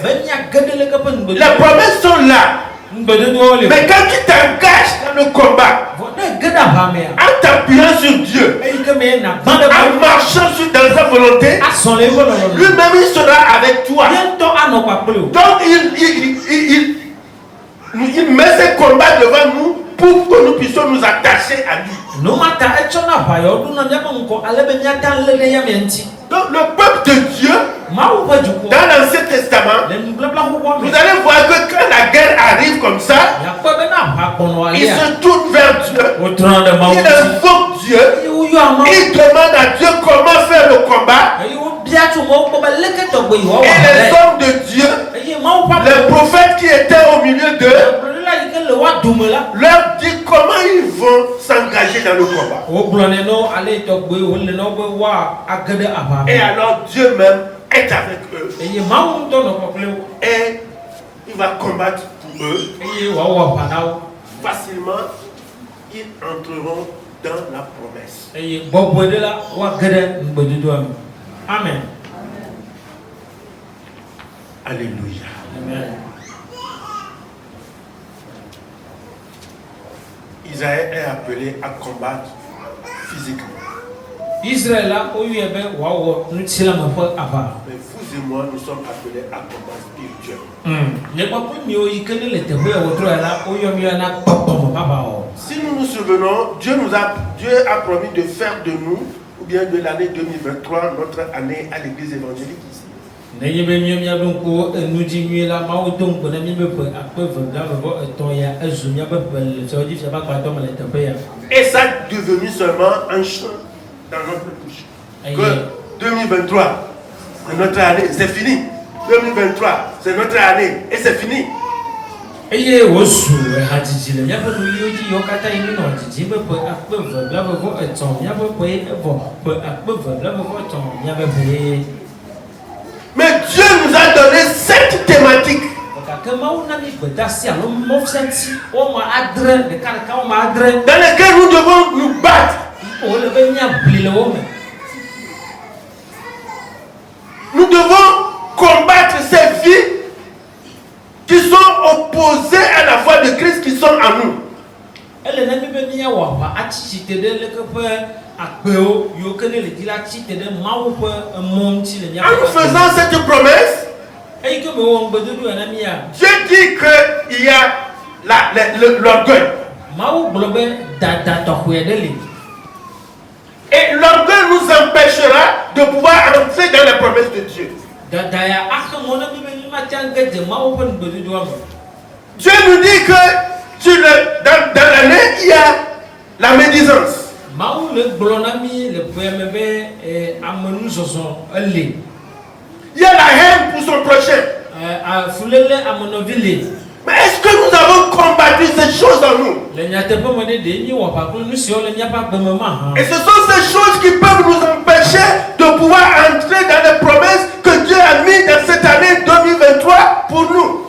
Les promesses sont là. Mais quand tu t'engages dans le combat, en t'appuyant sur Dieu, en marchant dans sa volonté, lui-même il sera avec toi. Donc il met ses combats devant nous pour que nous puissions nous attacher à lui. Donc le peuple de Dieu, dans l'Ancien Testament, vous allez voir que quand la guerre arrive comme ça, il se tourne vers Dieu, il invoque Dieu, il demande à Dieu comment faire le combat. Et les hommes de Dieu, les prophètes qui étaient au milieu d'eux, leur dit comment ils vont s'engager dans le combat. Et alors Dieu même est avec eux. Et il va combattre pour eux. Facilement, ils entreront dans la promesse. Amen. Alléluia. Amen. Israël est appelé à combattre physiquement. Israël a eu mais vous et moi, nous sommes appelés à combattre spirituellement. Si nous nous souvenons, Dieu a promis de faire de nous, ou bien de l'année 2023, notre année à l'église évangélique ici. Et ça est devenu seulement un chant dans notre bouche. Que 2023, c'est notre année, c'est fini. 2023, c'est notre année et c'est fini. Mais Dieu nous a donné 7 thématiques dans lesquelles nous devons nous battre. Nous devons combattre ces vies qui sont opposées à la foi de Christ qui sont en nous. En nous faisant cette promesse, Dieu dit qu'il y a l'orgueil. Et l'orgueil nous empêchera de pouvoir entrer dans les promesses de Dieu. Dieu nous dit que dans l'année, il y a la médisance. Il y a la haine pour son prochain. Mais est-ce que nous avons combattu ces choses en nous? Et ce sont ces choses qui peuvent nous empêcher de pouvoir entrer dans les promesses que Dieu a mises dans cette année 2023 pour nous.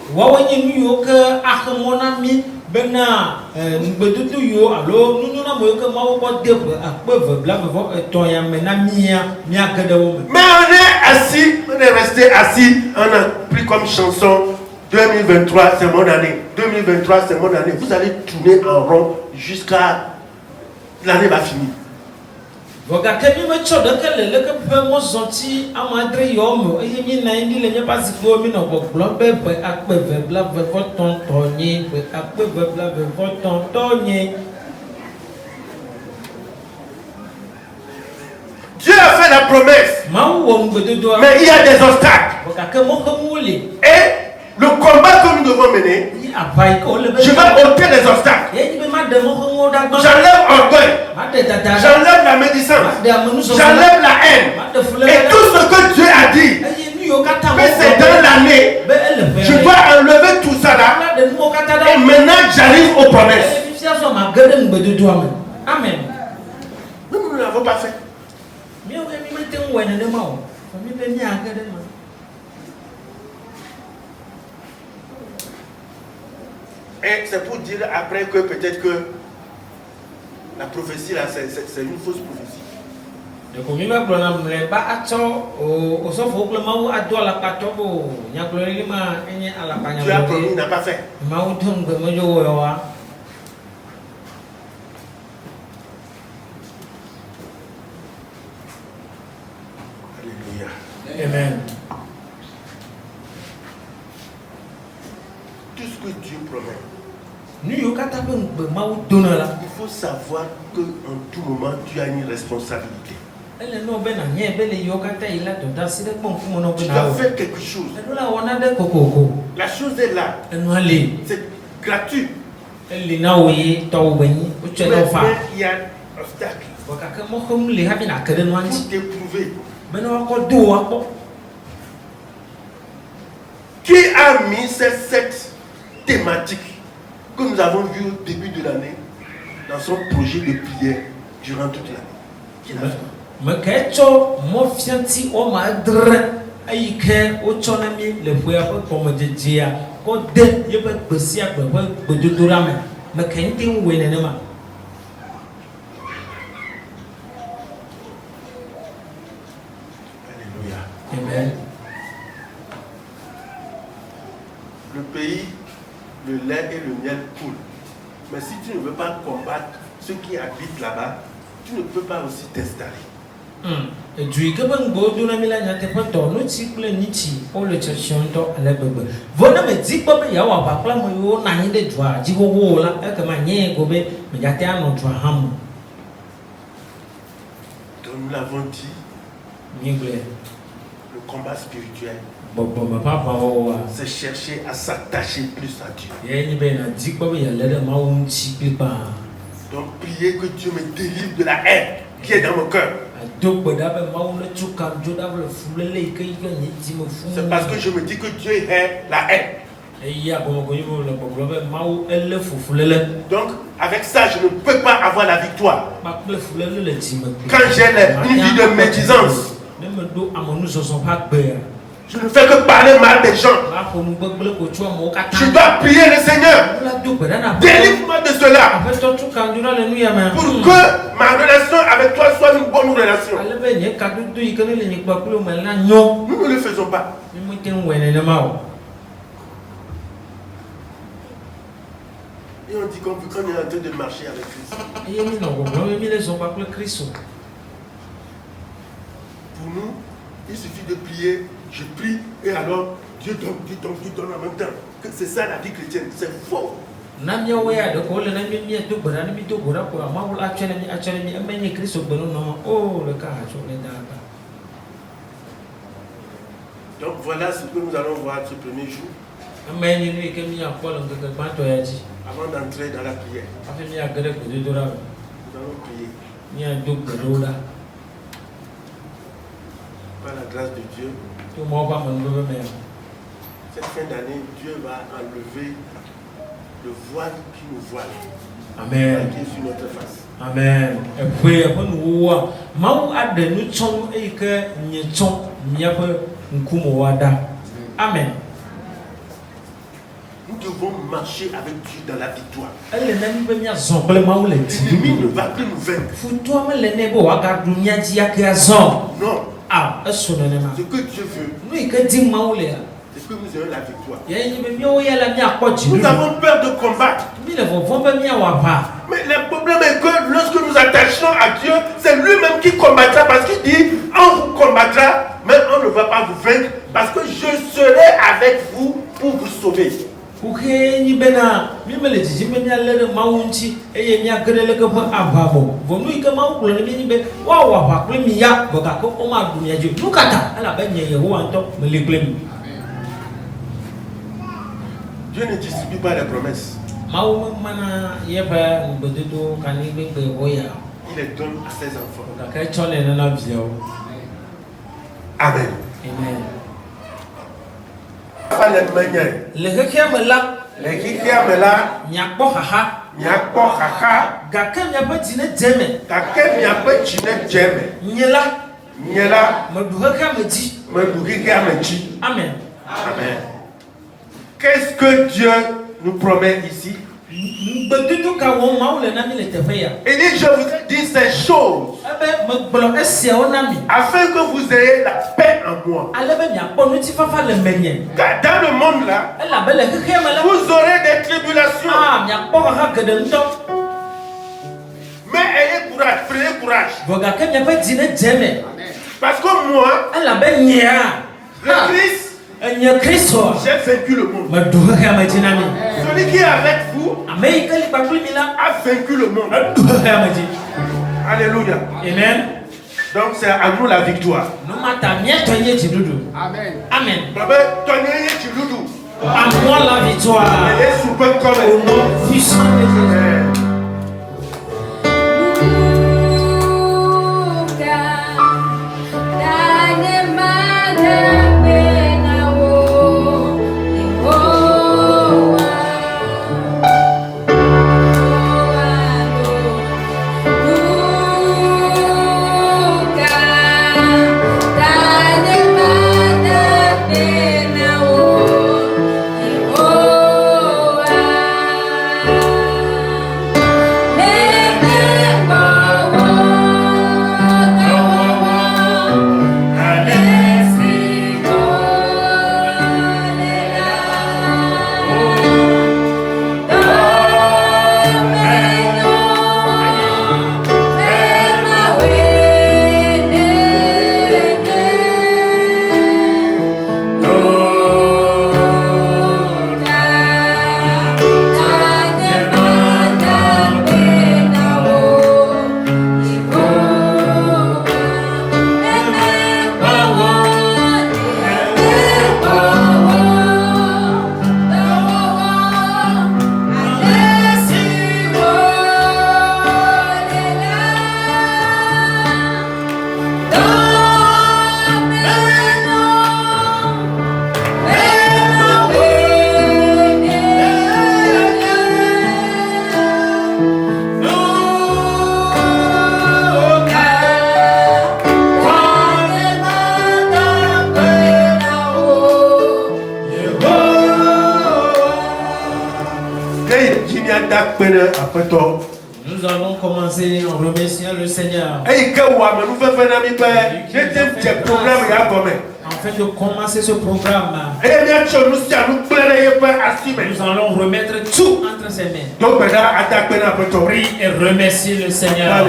Mais on est assis, on est resté assis, on a pris comme chanson 2023 c'est mon année, 2023 c'est mon année. Vous allez tourner en rond jusqu'à l'année va finir. Dieu a fait la promesse, mais il y a des obstacles. Et le combat que nous devons mener, je vais ôter les obstacles. J'enlève l'orgueil, j'enlève la médisance, j'enlève la haine. Et tout ce que Dieu a dit, mais c'est dans l'année, je dois enlever tout ça là. Et maintenant j'arrive aux promesses. Amen. Nous ne l'avons pas fait. Et c'est pour dire après que peut-être que la prophétie là, c'est une fausse prophétie. Tu as promis, il n'a pas fait. Alléluia. Amen. Tout ce que Dieu promet, Il faut savoir qu'en tout moment, tu as une responsabilité. Tu dois faire quelque chose. La chose est là. C'est gratuit. Mais il y a un obstacle. Pour t'éprouver. Qui a mis cette thématique que nous avons vue au début de l'année dans son projet de prière durant toute l'année? Qui l'a fait? Alléluia. Amen. Le pays, le lait et le miel coulent. Mais si tu ne veux pas combattre ceux qui habitent là-bas, tu ne peux pas aussi t'installer. Donc nous l'avons dit, le combat spirituel, c'est chercher à s'attacher plus à Dieu. Donc priez que Dieu me délivre de la haine qui est dans mon cœur. C'est parce que je me dis que Dieu est la haine. Donc avec ça je ne peux pas avoir la victoire. Quand j'ai une vie de médisance, je ne fais que parler mal des gens. Je dois prier le Seigneur. Délivre-moi de cela. Pour que ma relation avec toi soit une bonne relation. Nous ne le faisons pas. Et on dit qu'on est en train de marcher avec Christ. Pour nous, il suffit de prier. Je prie et alors Dieu donne en même temps. C'est ça la vie chrétienne. C'est faux. Namia the call and I mean to but enemy to go up or a mouth actually a many Christ of Bono. Oh, the car actually that. Donc voilà ce que nous allons voir ce premier jour. A man you make me a call on the Bantoyaji. Avant d'entrer dans la prière, After me, I got up with the Dora. nous allons prier. Near Duke the Dora. Par la grâce de Dieu, To more woman, man. cette fin d'année, Dieu va enlever le voile qui nous voile, Amen. qui est sur notre face. Amen. A prayer upon war. Mau at the new song, acre, Nietzon, Niapa, Nkumowada. Amen. Nous devons marcher avec Dieu dans la victoire. Elle est même bien sombre, Maulet. L'ennemi ne va plus nous vaincre. Foutois, le nebo, à Gadunia, Diakazon. Non, Ah, a sonoma. ce que Dieu veut, Oui, que dit Maulet. c'est que nous ayons la victoire. Nous Nous avons peur de combattre. Mais le problème est que lorsque nous attachons à Dieu, c'est lui-même qui combattra parce qu'il dit on vous combattra, mais on ne va pas vous vaincre parce que je serai avec vous pour vous sauver. Dieu ne distribue pas les promesses. Il les donne à ses enfants. Amen. Pas les manières. Les qui aiment là, il y a pas haha. Quelqu'un n'y a pas dîné djemme. Niela. Amen. Amen. Qu'est-ce que Dieu nous promet ici? Il dit, je vous ai dit ces choses afin que vous ayez la paix en moi. Car dans le monde là, vous aurez des tribulations. Mais ayez courage, prenez courage. Parce que moi, le Christ, j'ai vaincu le monde. Celui qui est avec vous a vaincu le monde. Alléluia. Amen. Donc c'est à nous la victoire. Amen. Amen. À moi la victoire. Au nom puissant de Jésus. Nous allons commencer en remerciant le Seigneur. Afin de commencer ce programme, nous allons remettre tout entre ses mains. Prie et remercier le Seigneur.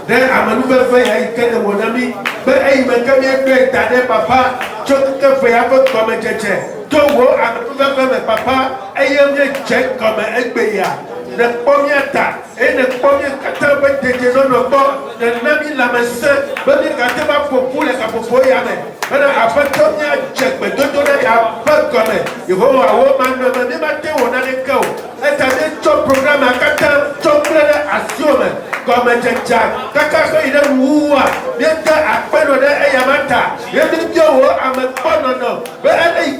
Then amanu be fe ya ikene mon ami. Be ayi me kami e tade papa. Choke fe ya fe comme cheche. To wo amanu be fe me papa. Ayi me check comme egbe ya. Ne pomiata et ne pomiata be deje no bo. Ne nami la messe. Be ni kate ba popo le ka popo ya me. Bana afato nya check be dodo na ya pe comme. Yeho awo man no me ma te wo na le ka o. Eta de to programme akata to plene asiome. Comme Jack, Kaka, il est où? Bien à peine de Ayamata, il y a des bio à me prendre. Mais elle est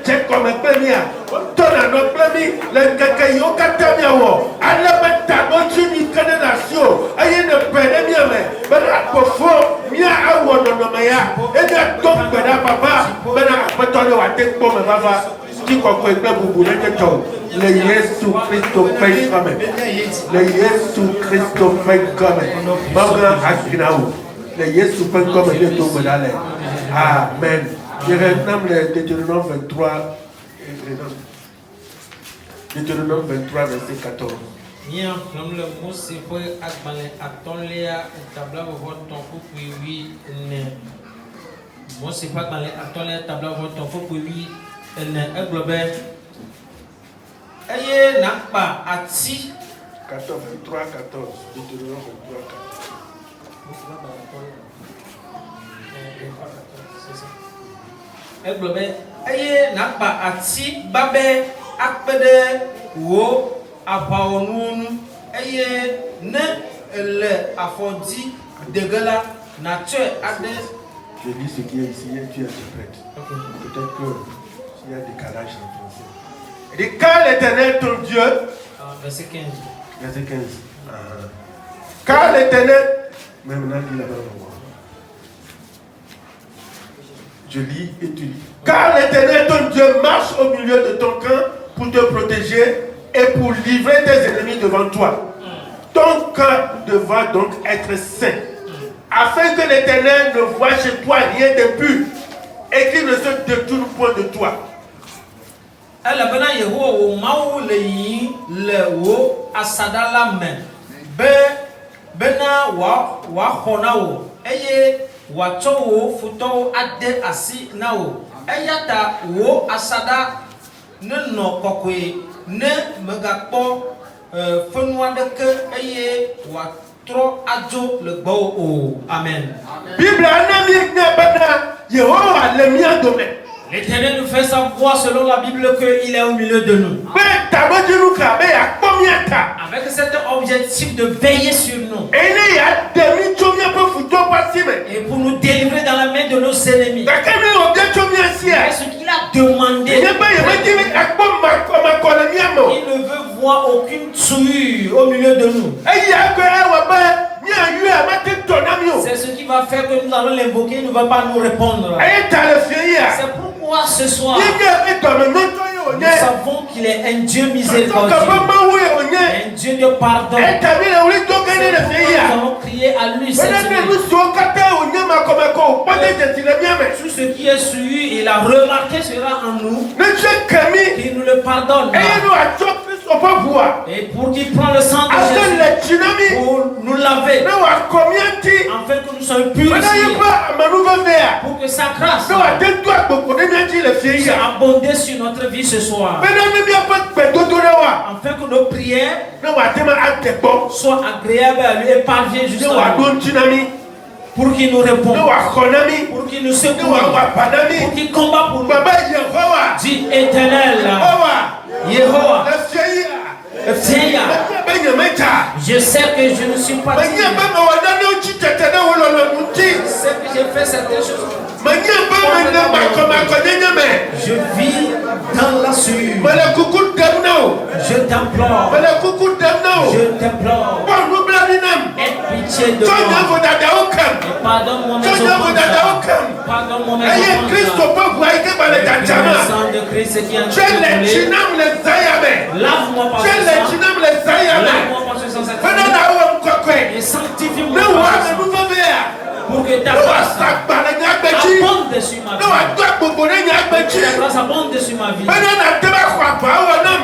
check comme un premier. Tona no premier, le Kakayo Katamiao. À la bata, on tue une nation. Aïe ne prenez bien, mais pour fort, mia à one no maya. Et la tombe de la papa, mais à peine à tête pour me bava. Qui comprend pas beaucoup de temps. Le Jésus Christ fait comme le Jésus Christ fait comme Maman Agnao. Le Jésus fait comme il est tombé dans l'air. Amen. Je renomme le Deutéronome 23. Deutéronome 23, verset 14. Bien, comme le mot c'est pour Akbalé, Atolia, Tabla, votre temps pour oui, moi c'est pas dans les Atolia, Tabla, votre temps pour oui, Global. Ayez n'a pas ati 14, 23, 14. Deutéronome 23, 14. Global. Ayez n'a pas ati babé akpede wo apaonun. Ayez ne le afodi degala nature ade. Je lis ce qui est ici et tu interprètes. Peut-être que il y a des décalage en français. Il dit, car l'Éternel ton Dieu, verset 15. Verset 15. Car l'Éternel, maintenant dis là-bas, je lis et tu lis. Car l'Éternel ton Dieu marche au milieu de ton camp pour te protéger et pour livrer tes ennemis devant toi. Ton camp devra donc être saint, afin que l'Éternel ne voie chez toi rien d'impur et qu'il ne se détourne point de toi. Elle a besoin de wo maou le wo asada la main. Bena wa honao. Eye wa chowo futo ade asi nao. Eyata wo asada ne no kokwe ne megapo fenwa de ke eye wa tro ajo le gbo o. Amen. Bible anami ne bena Yehowa le mien domaine. L'Éternel nous fait savoir selon la Bible qu'il est au milieu de nous. Avec cet objectif de veiller sur nous. Et pour nous délivrer dans la main de nos ennemis. Et ce qu'il a demandé. Il ne veut voir aucune souillure au milieu de nous. C'est ce qui va faire que nous allons l'invoquer, il ne va pas nous répondre. C'est pourquoi ce soir, nous savons qu'il est un Dieu miséricordieux, un Dieu de pardon. Nous allons crier à lui cette nuit. Tout ce qui est sur lui, il a remarqué cela en nous, qu'il nous le pardonne. Et pour qu'il prenne le sang de Jésus pour nous laver, afin que nous soyons purifiés, pour que sa grâce soit abondée sur notre vie ce soir, afin que nos prières soient agréables à lui et parviennent jusqu'à lui, pour qu'il nous réponde, pour qu'il nous secoue, pour qu'il combat pour nous. Dis Éternel, Yehowa, je sais que je ne suis pas digne. Je sais que j'ai fait certaines choses. Je vis dans la sueur. Je t'implore. Je t'implore. Aie pitié de moi. Et pardonne-moi mes offenses. Pardonne-moi mes offenses. Le sang de Christ qui a été lave-moi par ce sang. Lave-moi par ce sang. Et sanctifie-moi pour que ta grâce abonde sur ma vie. Que ta grâce abonde sur ma vie.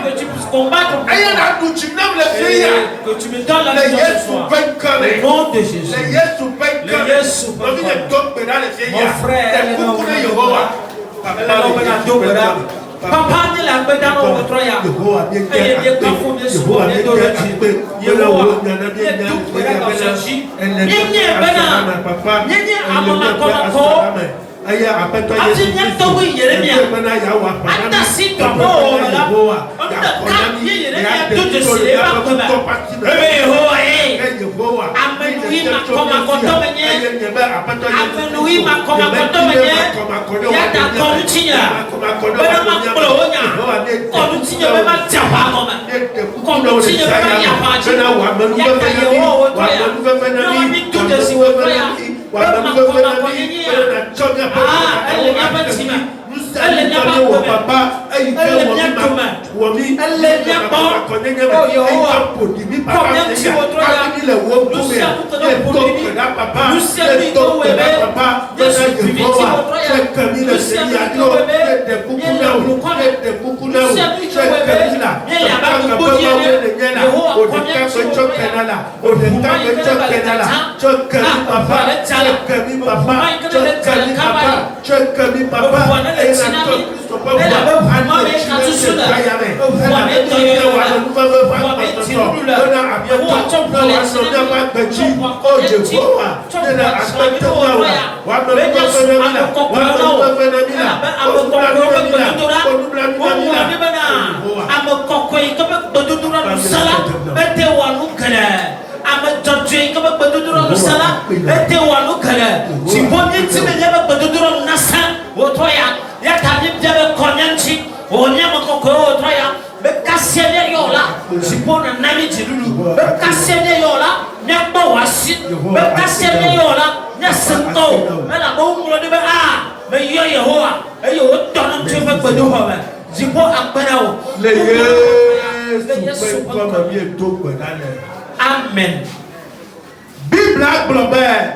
Que tu puisses combattre pour Et moi. Que tu me donnes la vision ce soir. Au nom de Jésus. Mon frère, Papa ni la gbeda no wotroya. Eye de ka fo me so ne do reti. Yehowa. Ye du gbeda ka so ji. Nye bena. Nye amama ko. Ati nye to wi Yeremia. Ata si to bo la. Ata ka Yeremia do de se ba ko ba. Yehowa amenui ma koma ko to menye. Amenui ma koma ko to menye. Ya da ko chinya. Bena ma Polonia, Colutinha vai bater a palma. Colutinha vai bater a palma. E a Caio, o Troia. Não há nem tudo assim, o Troia. Vamos uma colinha. Ah, ele é para cima. Elle est papa, elle est bien elle est bien bon. Oh yo, combien tu voudras? Nous sommes pour lui. Nous sommes pour lui. Nous sommes pour lui. Nous Amen.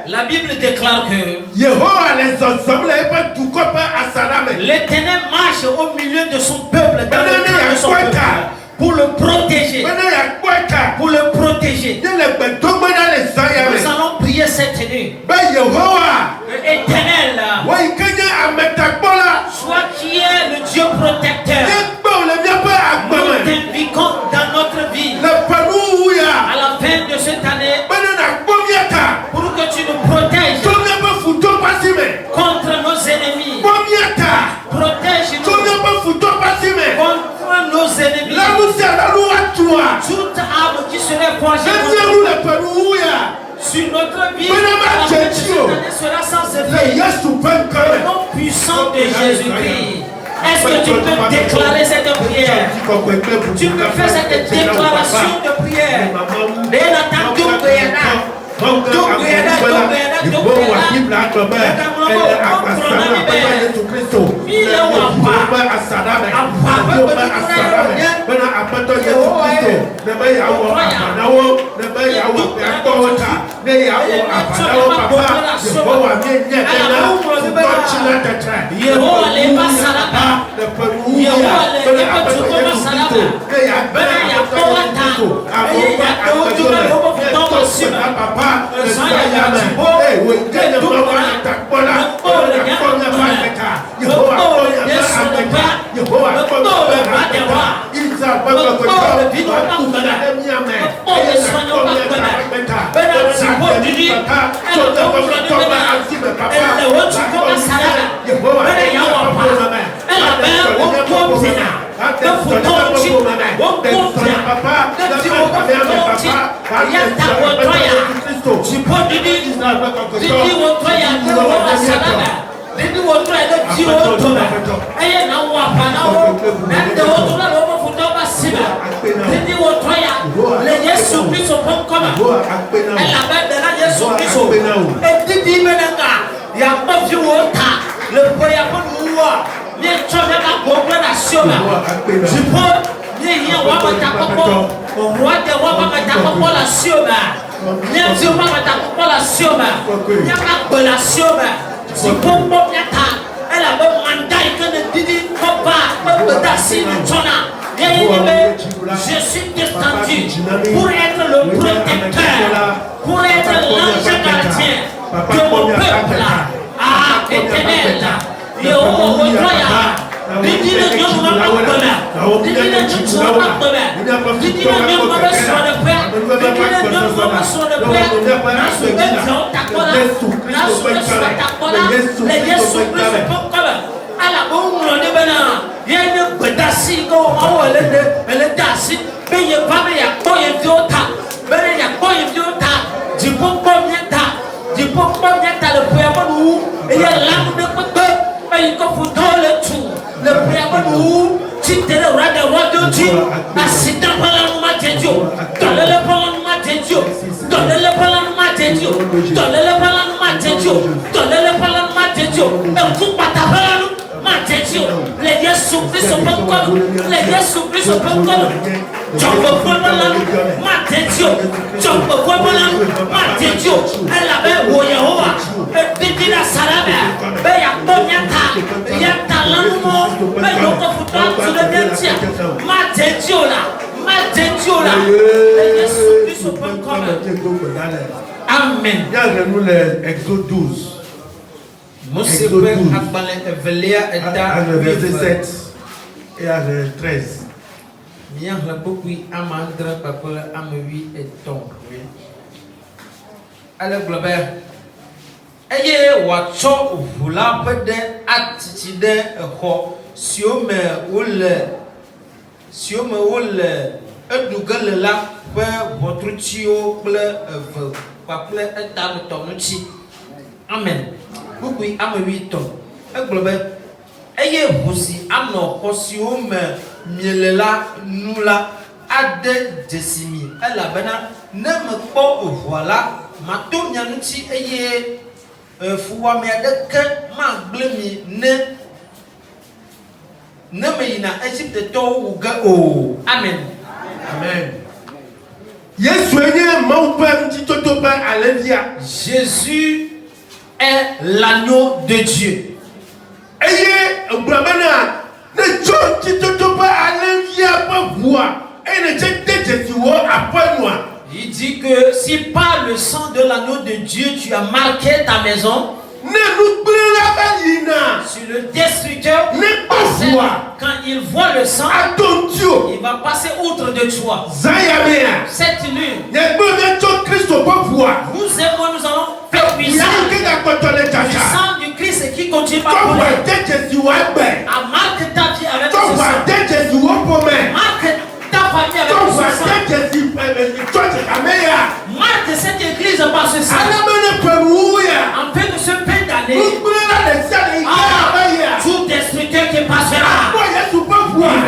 La Bible déclare que l'Éternel marche au milieu de son peuple, dans le camp de son peuple, pour le protéger. Pour le protéger. Nous allons prier cette nuit. Éternel, soit qui est le Dieu protecteur, nous t'invitons dans notre vie. À la fin de cette année, pour que tu nous protèges contre nos ennemis. Protège-nous contre nos ennemis. Toute arme qui serait forgée sur notre vie, cette année sera sans effet. Le nom puissant de Jésus-Christ. Est-ce que tu peux déclarer cette prière? Tu peux faire cette déclaration de prière. Je suis descendu pour être le protecteur, pour être l'ange gardien de mon peuple. Ah, éternel, le préambule, tu te le roi de roi de Dieu, assistant par l'anima de Dieu, donne-le par l'anima de Dieu, donne-le par l'anima de Dieu, donne-le par l'anima de Dieu, donne-le par l'anima de Dieu, et tout pas ta parole, ma Dieu, les dieux souffrent sur le corps, les dieux souffrent sur le corps, tu me vois pas là, ma Dieu, tu me vois pas là, ma Dieu, elle avait au Yahweh, et dit la salame, et il y a combien de temps, il y a talent, mais il y a un sur le métier, ma Dieu là, les dieux souffrent sur le corps. Amen. Regardez-nous l'Exode 12. Exode 12. À le verset 7 et à le 13. Eye watsɔ ʋu la ƒe ɖe atiti ɖe exɔ siwo me wole eɖuge le la ƒe ʋɔtrutsiwo kple eve kpakple etametɔ ŋuti. Amen. Bukui ame 8 egblɔ be eye ʋu si anɔ xɔ siwo me miele la nu la ade dzesi mi elabena ne mekpɔ ʋua la mato mia ŋuti eye fuwame aɖeke magble mi ne me yina Egiptetɔwo wu ge o. Amen. Amen. Yesu enye Mawu ƒe ŋutitoto ƒe alẽvia. Jésus est l'agneau de Dieu. Eye egblɔ bena ne tso ŋutitoto ƒe alẽvia ƒe ʋua eye ne tse de dzesi wɔ aƒenɔa. Il dit que si par le sang de l'agneau de Dieu tu as marqué ta maison, sur le destructeur, quand il voit le sang, il va passer outre de toi. Cette nuit, vous et moi, nous allons faire puissance du sang du Christ qui continue par couler. Marque ta vie avec ce sang. Marque ta famille avec ce sang. Marque cette église par ce sang. En fait de ce pain d'année, tout destructeur qui passera, il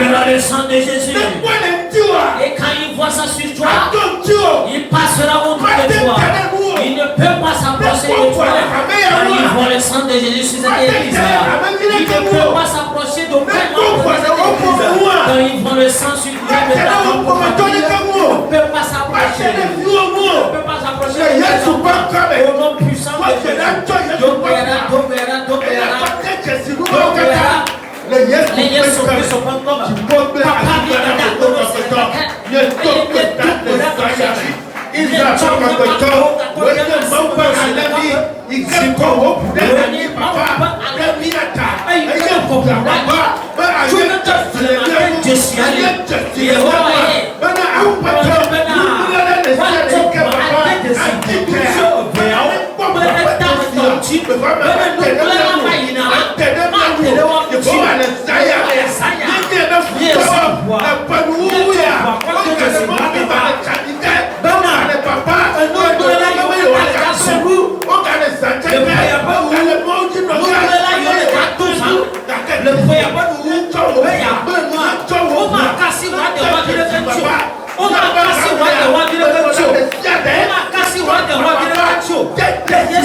verra le sang de Jésus. Et quand il voit ça sur toi, il passera autour de toi. Il ne peut pas s'approcher de toi. Quand il voit le sang de Jésus sur cette église, il ne peut pas s'approcher d'aucun membre de cette église. Quand il voit le sang sur toi, il ne peut pas s'approcher. Il ne peut pas s'approcher de Jésus. Au nom puissant de Jésus. Les yeux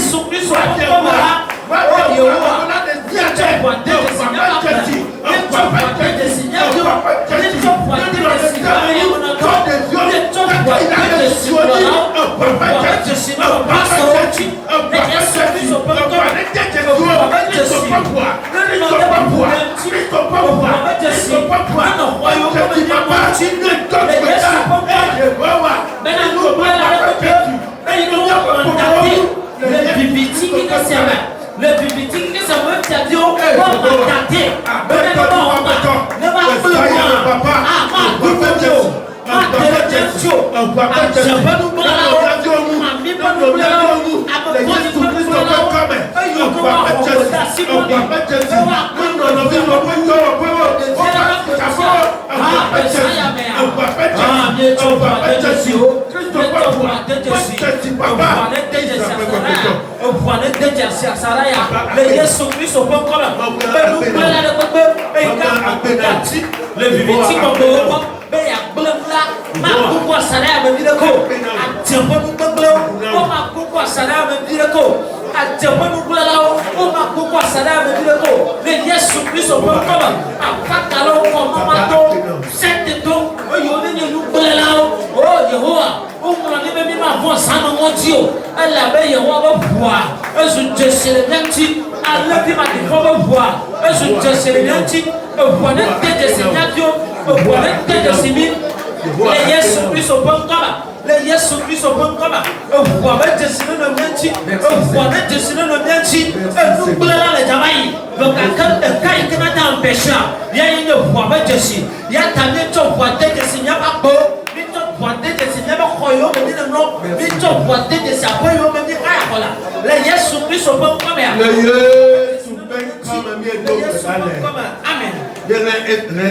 sont plus sur le corps. Papa dit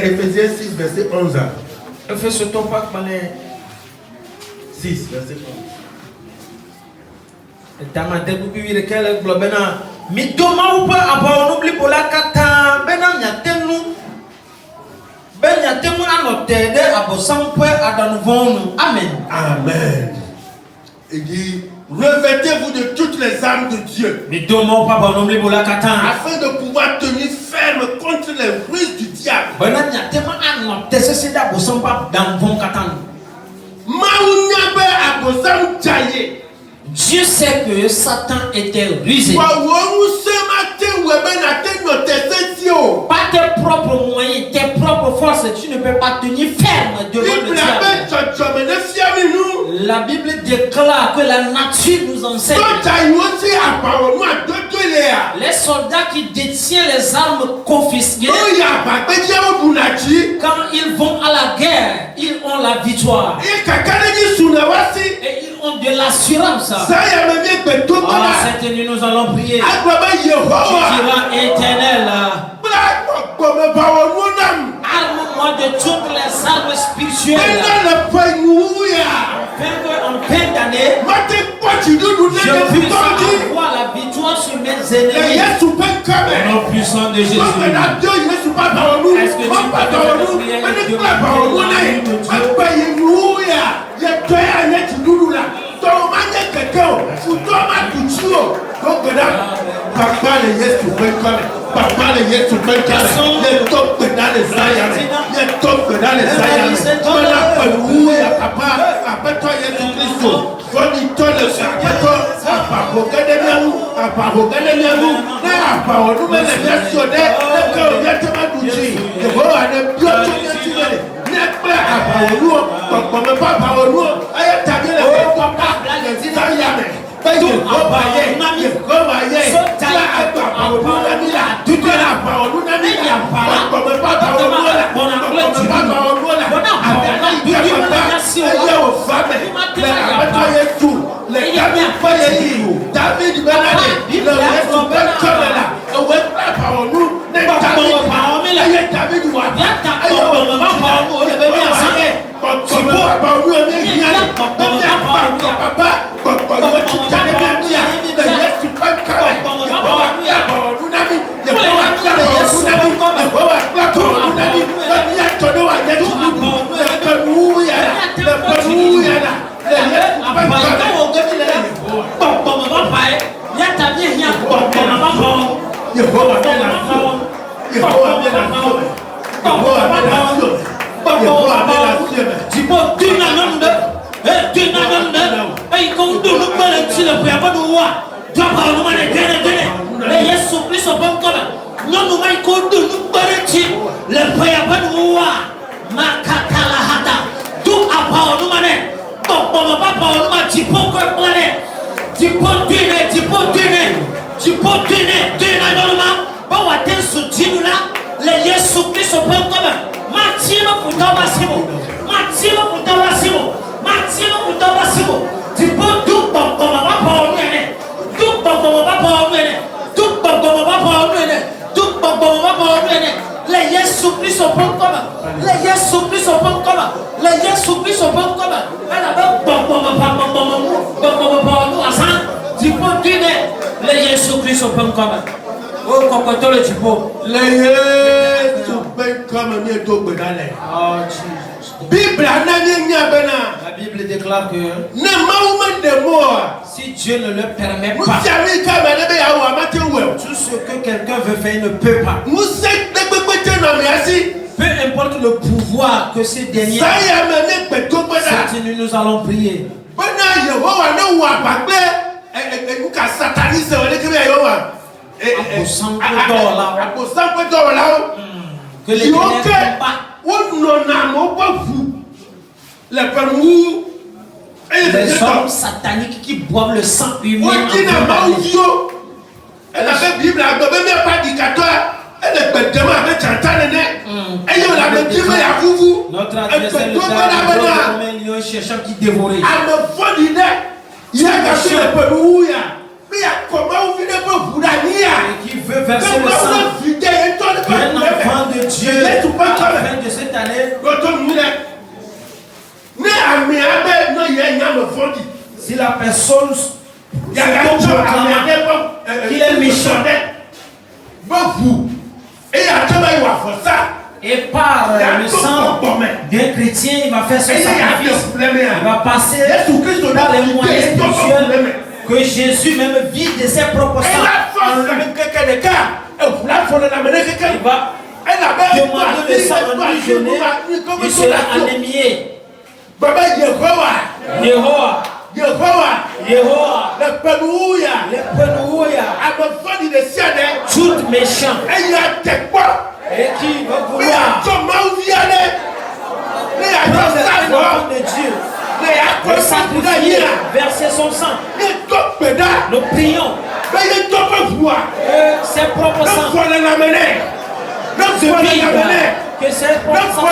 Éphésiens 6, verset 11. Ephésiens 6, verset 11. Tamate bubi rekele globena mi doma upa apa onubli bola kata bena nyatenu anote de abosampwe adanuvonu. Amen. Amen. Il dit, revêtez-vous de toutes les armes de Dieu, mi doma upa apa onubli bola kata afin de pouvoir tenir ferme contre les ruses du diable. Bena nyatenu anote sese da abosampa danvon katan. Maunyabe abosam jaye. Dieu sait que Satan était rusé. Par tes propres moyens, tes propres forces, tu ne peux pas tenir ferme devant le diable. La Bible déclare que la nature nous enseigne. Les soldats qui détiennent les armes confisquées, quand ils vont à la guerre, ils ont la victoire. Et ils ont de l'assurance. Cette nuit, nous allons prier. Tu diras éternel, arme-moi de toutes les armes spirituelles. En fin d'année, je puisse avoir la victoire sur mes ennemis. Au nom puissant de Jésus. Est-ce que tu peux prier avec Dieu? Papa les yes to welcome. Papa les yes to welcome. Les top dans les ayants. Les top dans les ayants. Alléluia papa. Après toi Jésus Christ. Fonito le sabato. Papa regardez bien nous. Papa regardez bien nous. Papa on nous met les nationaux. Les cœurs viennent te manger. Le roi a des blocs sur les n'est pas à nous. Papa on nous. Aïe t'as bien les papa. Les ayants. Tu peux donner, Yesu Christ peut comme elle avait tu peux dire le Yesu Christ peut comme oh cocoto le tu peux le Yesu peut comme mieux tout bedale oh Jesus Bible anani nyabena la Bible déclare que ne mauma de mort si Dieu ne le permet pas musami kama ne ya wa mate we tout ce que quelqu'un veut faire il ne peut pas musa de na miasi peu importe le pouvoir que ces derniers ça y a mené peto bena nous allons prier bena Yehowa ne wa bagbe ka sataniste wale ke Yehowa que les ténèbres les hommes sataniques qui boivent le sang humain elle avait Bible, elle n'avait même pas d'indicateur. Elle est bêtement avec Chantal. Elle est la même chose à vous. Notre adversaire le lion cherchant qui dévorait. Elle me faut dire, il y a caché le peu où il y a. Mais comment vous venez pour vous l'année? Qui veut verser le sang d'un enfant de Dieu à la fin de cette année. Si la personne qu'il est méchant et par le sang d'un chrétien, il va faire son sacrifice. Il va passer dans les moyens spirituels que Jésus même vit de ses propres sangs. Il va demander le sang en une journée, il sera anémié. Yehowa, le penouya, tout méchant, et qui va vouloir prendre l'enfant de Dieu, le sacrifier, verser son sang. Nous prions que ses propres sangs que ses propres sangs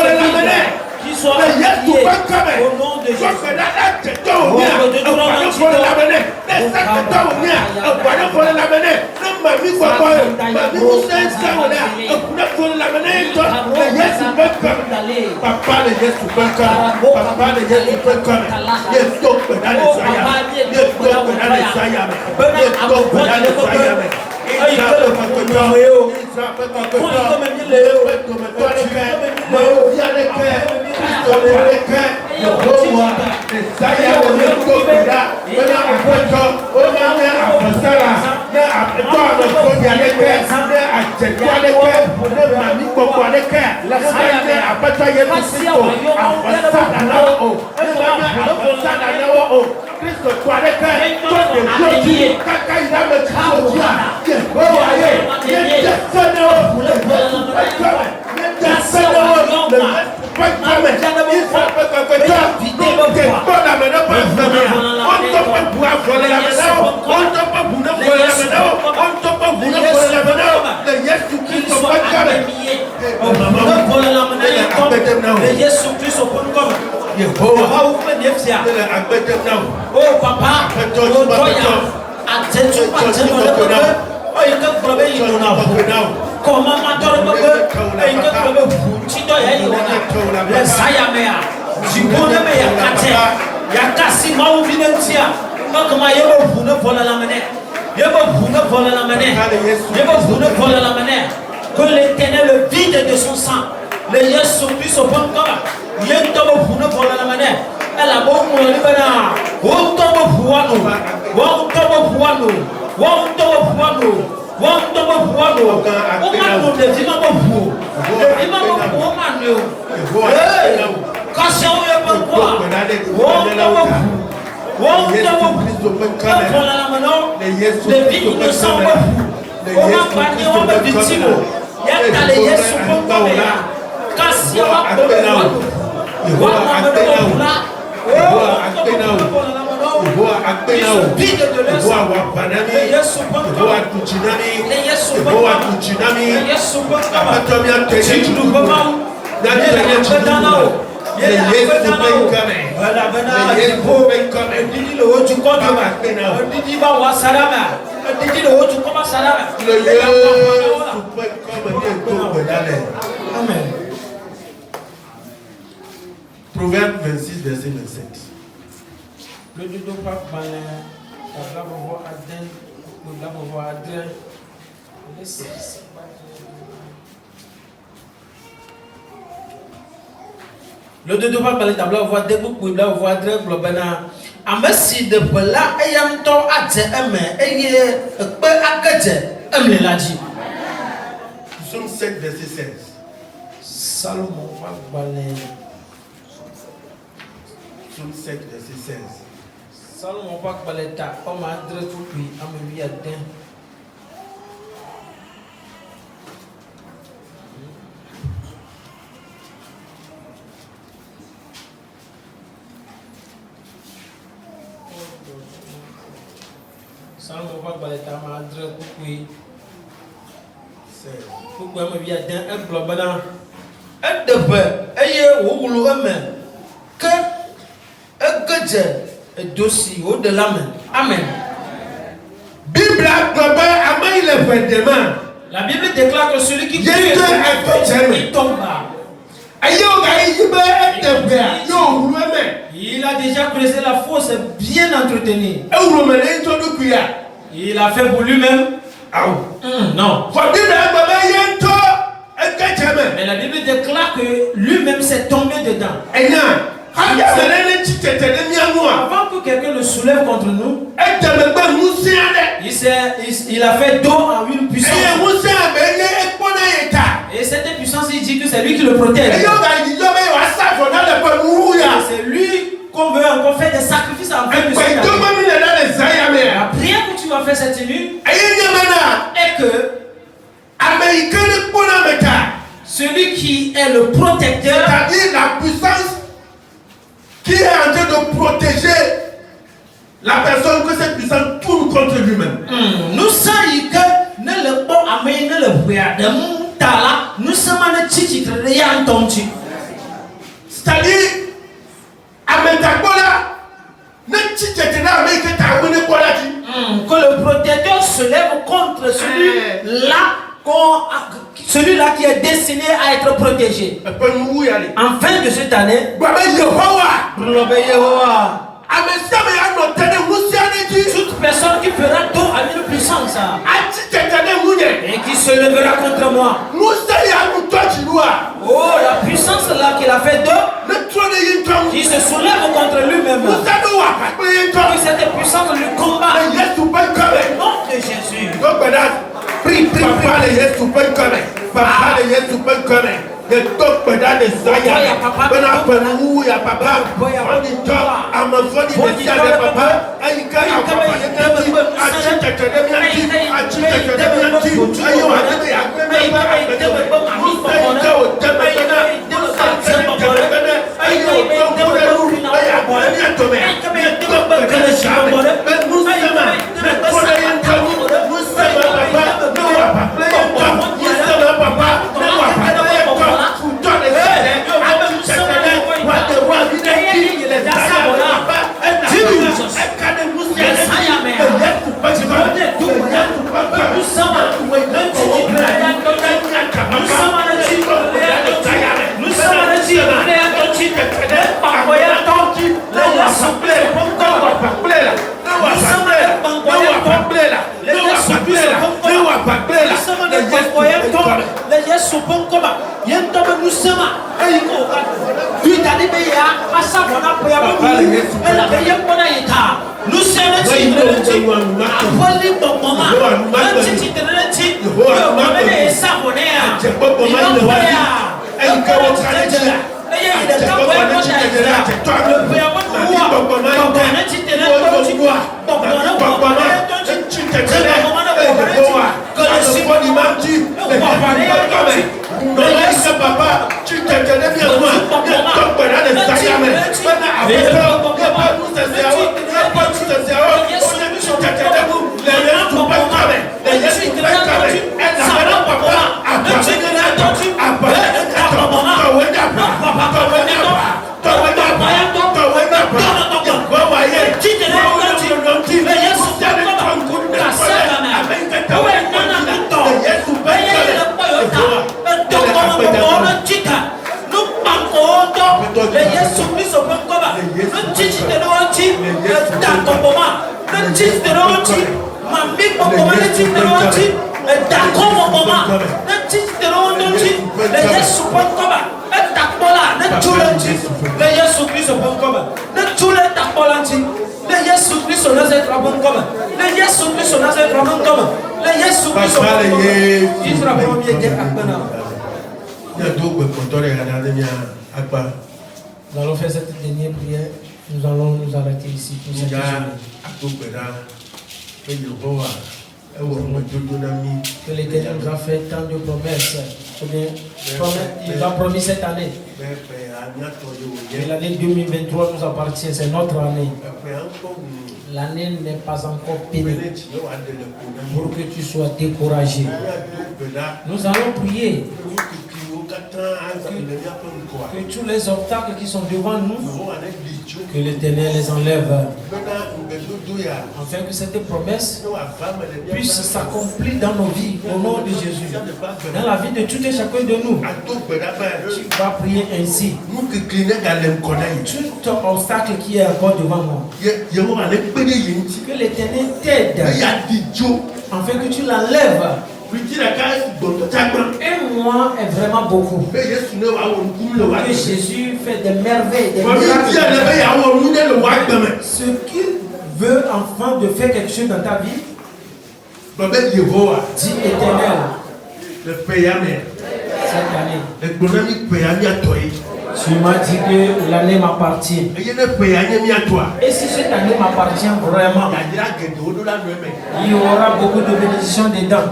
qui soit lié au nom de Jésus. Oh papa, comment que l'Éternel vide de son sang. Le Yesu Christ au bon corps. Yentobo pour nous voler la manière. Elle a bon pour nous libérer. Wontobo pour nous. Wontobo pour nous. Wontobo pour nous. Wontobo pour nous. On m'a nous de vivre pour. Le vivre pour nous. Quand on est bon quoi. Wontobo pour. Wontobo pour la manière. Le vivre nous sommes bon. On m'a banni on m'a victime. Y'a les Yesu bon corps. Kasi wa Proverbe 26, verset 27. Le dodo pas balé, la voix adèle, la voix adèle. Le dodo pas balé, la voix adèle, la voix adèle, globana. Amesi de bela ayam to adze eme eye pe akedze emle laji. Psaume 7, verset 16. Salomon va balé. Psaume 7, verset 16. Salomon va balé ta homme adre tout puis amewi adin. Salomon va balé ta homme adre tout puis 16. pourquoi amewi adin un globana. Edebe eye wo wulu eme ke ekedze edosi wo de l'âme. Amen. Bible globale amaille le vêtement. La Bible déclare que celui qui Dieu prie est il tombe. Il a déjà creusé la fosse bien entretenue. Il a fait pour lui-même. Non. Mais la Bible déclare que lui-même s'est tombé dedans. Avant que quelqu'un le soulève contre nous, il a fait dos à une puissance. Et cette puissance, il dit que c'est lui qui le protège. C'est lui qu'on veut encore faire des sacrifices en fait de ce la prière que tu vas faire cette nuit est que celui qui est le protecteur, c'est-à-dire la puissance qui est en train de protéger la personne, que cette puissance tourne contre lui-même. Nous savons que ne le bon amène ne le voyant de Moutala, nous sommes en chichi rien entendu. C'est-à-dire, Ametakola, ne chichitena avec ta bonne qualité. Que le protecteur se lève contre celui-là qui est destiné à être protégé. En fin de cette année, toute personne qui fera don à une puissance et qui se lèvera contre moi. Oh, la puissance là qu'il a fait d'eux, qui se soulève contre lui-même. Que cette puissance lui combat. Au nom de Jésus. Prie, papa, les Yesu peut connaître. Papa, les Yesu peut connaître. Les top pedales de Zaya. On a penou, ya papa. On dit top, à ma folie de Zaya, papa. Aïka, à papa, Yesu Takoboma, le titre de l'anti, ma big Bokoma, le titre de l'anti, le Takoboma, le titre de l'anti, le Yesu Bokoma, le Takola, le Tulanti, le Yesu Christ Bokoma, le Tulet Takolanti, le Yesu Christ Nazareth Bokoma, le Yesu Christ Nazareth Bokoma, le Yesu Christ Bokoma, Israël premier guerre Akbana. Nous allons faire cette dernière prière. Nous allons nous arrêter ici pour cette journée. Que l'Éternel nous a fait tant de promesses. Il nous a promis cette année. Et l'année 2023 nous appartient, c'est notre année. L'année n'est pas encore pénible pour que tu sois découragé. Nous allons prier que tous les obstacles qui sont devant nous, que l'Éternel les enlève, afin que cette promesse puisse s'accomplir dans nos vies au nom de Jésus, dans la vie de tout et chacun de nous. Tu vas prier ainsi. Tout obstacle qui est encore devant moi, que l'Éternel t'aide, afin que tu l'enlèves. Et moi est vraiment beaucoup. Que Jésus fait des merveilles, des miracles. Ce qu'il veut enfin de faire quelque chose dans ta vie, dis Éternel, cette année, tu m'as dit que l'année m'appartient. Et si cette année m'appartient vraiment, il y aura beaucoup de bénédictions dedans.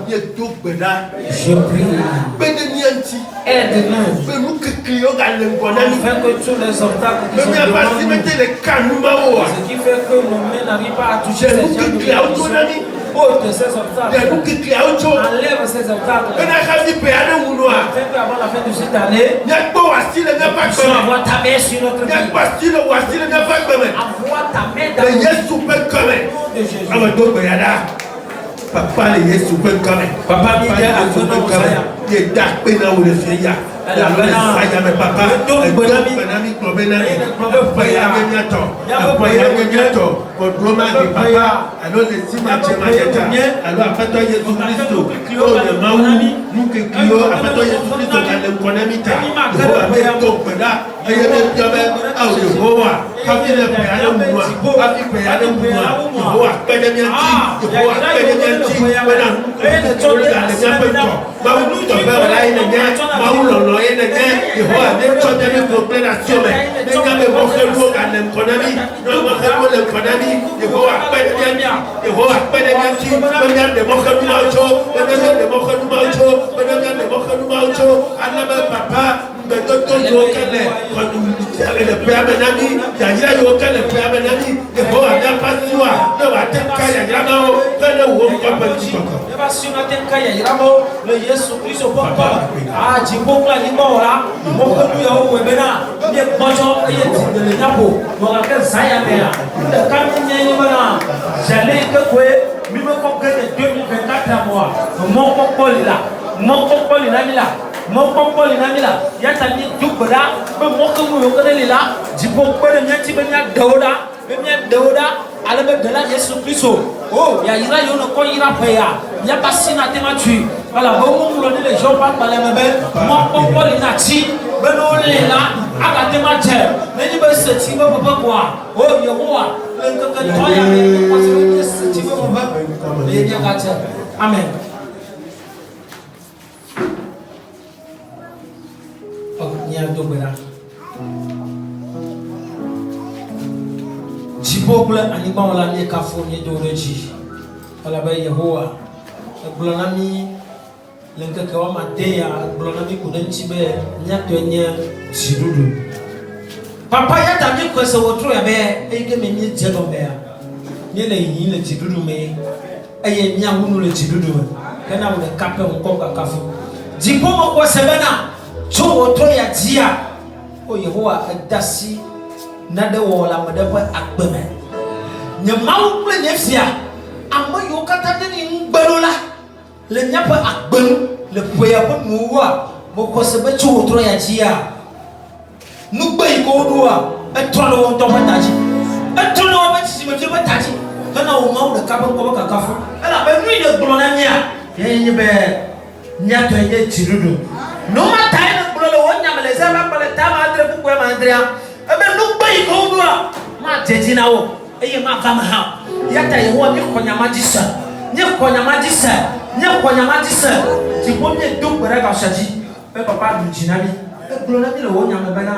Je prie. Aide-nous. Afin que tous les obstacles qui sont devant nous, ce qui fait que nos mains n'arrivent pas à toucher ces gens de bénédiction, ôte ces obstacles. Enlève ces obstacles. Afin qu'avant la fin de cette année, envoie ta main sur notre vie. Envoie ta main dans le de Jésus. Papa, les Yesu peut quand même. Papa, il y a un peu de il y a pena ou le fia. La pena, ça y a mes papa. Le benami, promenade. Paya miato. Paya miato. Pour Roma de papa. Alors les signes de alors après toi Yesu Christo. Oh le maou. Nous que Clio après toi Yesu Christo dans le konamita. Avec ton pena. Et il y a des diamants. Ah le Roma. Papi le paya le moi. Papi paya le moi. Roi pena mianti. Roi pena mianti. le Yesu Christ au papa. Ah, Jibokla Limora, Mokonuya Webena, Yekojo, Yeti de Napo, Morakel Sayamea, le Kamine Yimana, j'allais que quoi, Mimoko de 2024 à moi, mon Popolila, mon Popolina, mon Popolina, Yatani Dubra, mon Mokonuya, Jibokla Yatibenia Doda. Deoda, alebe de la Yesu Christo. Oh, ya ira yo no ko ira peya. Ya basina tema tu. Voilà, bon mon les gens pas parler même. Mon papa il ti. Beno lela, aga tema je. Mais ni be se ti be papa quoi. Oh, Yehowa, le que toi ya me passer se ti be papa. Les bien gâte. Amen. Oh, ni a dobera. Jibokla anibon la mi kafo ni doreji ala ba Yehowa glonami lenka ka ma deya glonami kudanci be nyato nya jidudu papa ya ta mi ko se wotro ya be e ge me mi je no be ya ni le yin le jidudu me e ye nya hunu le jidudu kana wo le kape ko ka kafo jibo mo ko se bana cho wotro ya jia o Yehowa adasi nada wala madapa akbeme nyamawu ple nyefia amma yo kata ni gbalola le nyapa akbem le poya po nuwa mo ko se be chu otro ya jia nu gbe ko duwa e tolo won to mataji e tolo ba ti me ba taji kana o ma o de ka ba ko ka kafu ala ba nui de glo na mia ye be nya to ye tirudu no ma tai na glo lo wonya mele za ba pale ta ma andre ku ko ma andrea e be lu gba yi ko do ma jeji na wo e ye ma fa ma ha ya ta ye ho mi ko nya ma jisa nye ko nya ma jisa ti ko mi do gbere ka shaji pe papa du jinami e glo na mi lo wonya me ba na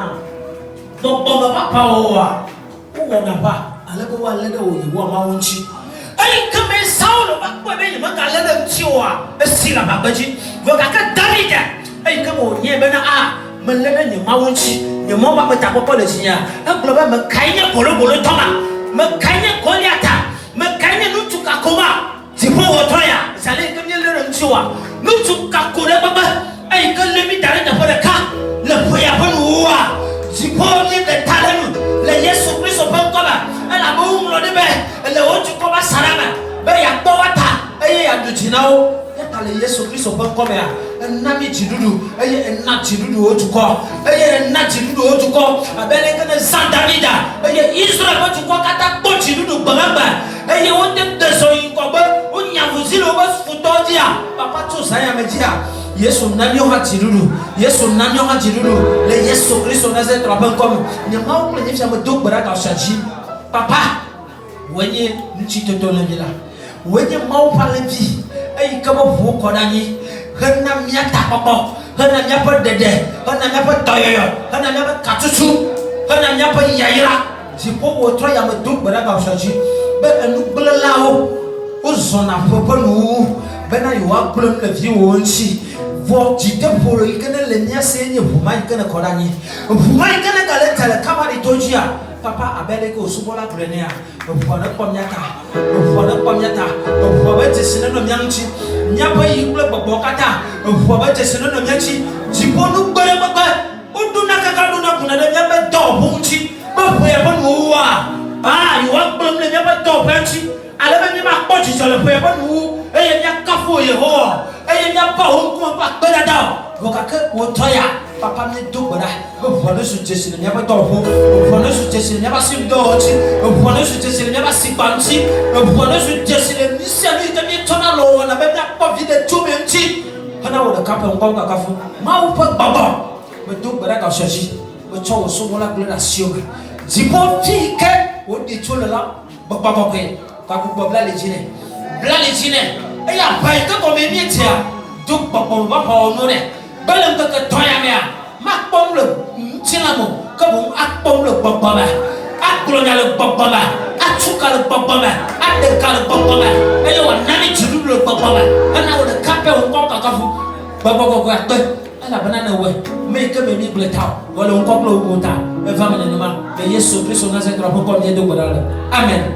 do ba pa o wa wo na ba ale ko wa le de o yi wo ma wonchi ai kame saulo ba ko be ni ma ka le de tiwa e sila ba baji vo ka ka davida ai kamo nye be na a me le de ni ma wonchi ni mo ba ta popo le jinya e glo ba me kai nye bolo toma me kai nye goliata me kai nye nutu ka koma ti po wo toya sale kam nye le de tiwa nutu ka ko de ba ai ka le mi dare da po de ka le po ya po nuwa ti po ni de talenu le Yesu Kristo pa ko ba ala bo umro de be le o ju ko ba sarama be ya to wata eye ya du jinao ya tale Yesu Kristo pa ko be ya na mi jidudu eye na jidudu o ju ko eye na jidudu o ju ko abele kana San Davida eye Israel ba ju ko kata ko jidudu gbagba eye o de deso yin ko be o nya vuzilo ba futo dia papa tu saya mejia Yesu nanyo ha jidudu le Yesu Kristo na ze traban kom nyama o le nyefia mo do gbara ka shaji papa wenye nchito to le bila wenye mau pale bi ai kama bu ko dani hana miata papa hana nyapa dede hana nyapa toyoyo hana nyapa katutu hana nyapa yayira jipo wo tro ya mo do gbara ka shaji be enu gblalawo o zona popo nu be na yo ablom le vi wo nchi vo jite poro ikene le nya se nye buma ikene kodani buma ikene kale tele kamari tojia papa abele ko subola brenia bwana pomyata bwana jesene no nyanchi nyapa yikule bobokata bwana jesene no nyanchi jiponu gbere gbagba oduna kakadu na kuna de nyabe do bunchi babo ya bonu wa you want blom le nyabe do bunchi alebe ni ma pochi so le po ya bonu eye nya kafo ye ho eye nya ba ho ko ba gbera da vokake wo toya papa me do gbara bwana su jesene nyabe do ho bwana su jesene nyabe sim do chi bwana su jesene nyabe sipanchi bwana su jesene ni se ni de mi tona lo na be na po vide tu me nchi hana wo da kape ngwa ka kafu ma wo pa baba me do gbara ka shashi me cho so mo la glera sioga zipo fike wo di chola la baba ko ka ku bla le jine e ya ba ka ko me mi tia do baba baba no ne balam ka toya me ma pom le chilamo ka bu akpom le baba ba akronya le baba ba achuka le baba ba adeka le baba ba e yo nani chidu le baba ba ana wo de kape wo ka kafu baba ko ka pe ala banana we me ka me mi bleta wala wo ko wo ta e va me ma Yesu Kristo na se tra ko ko de do godala amen.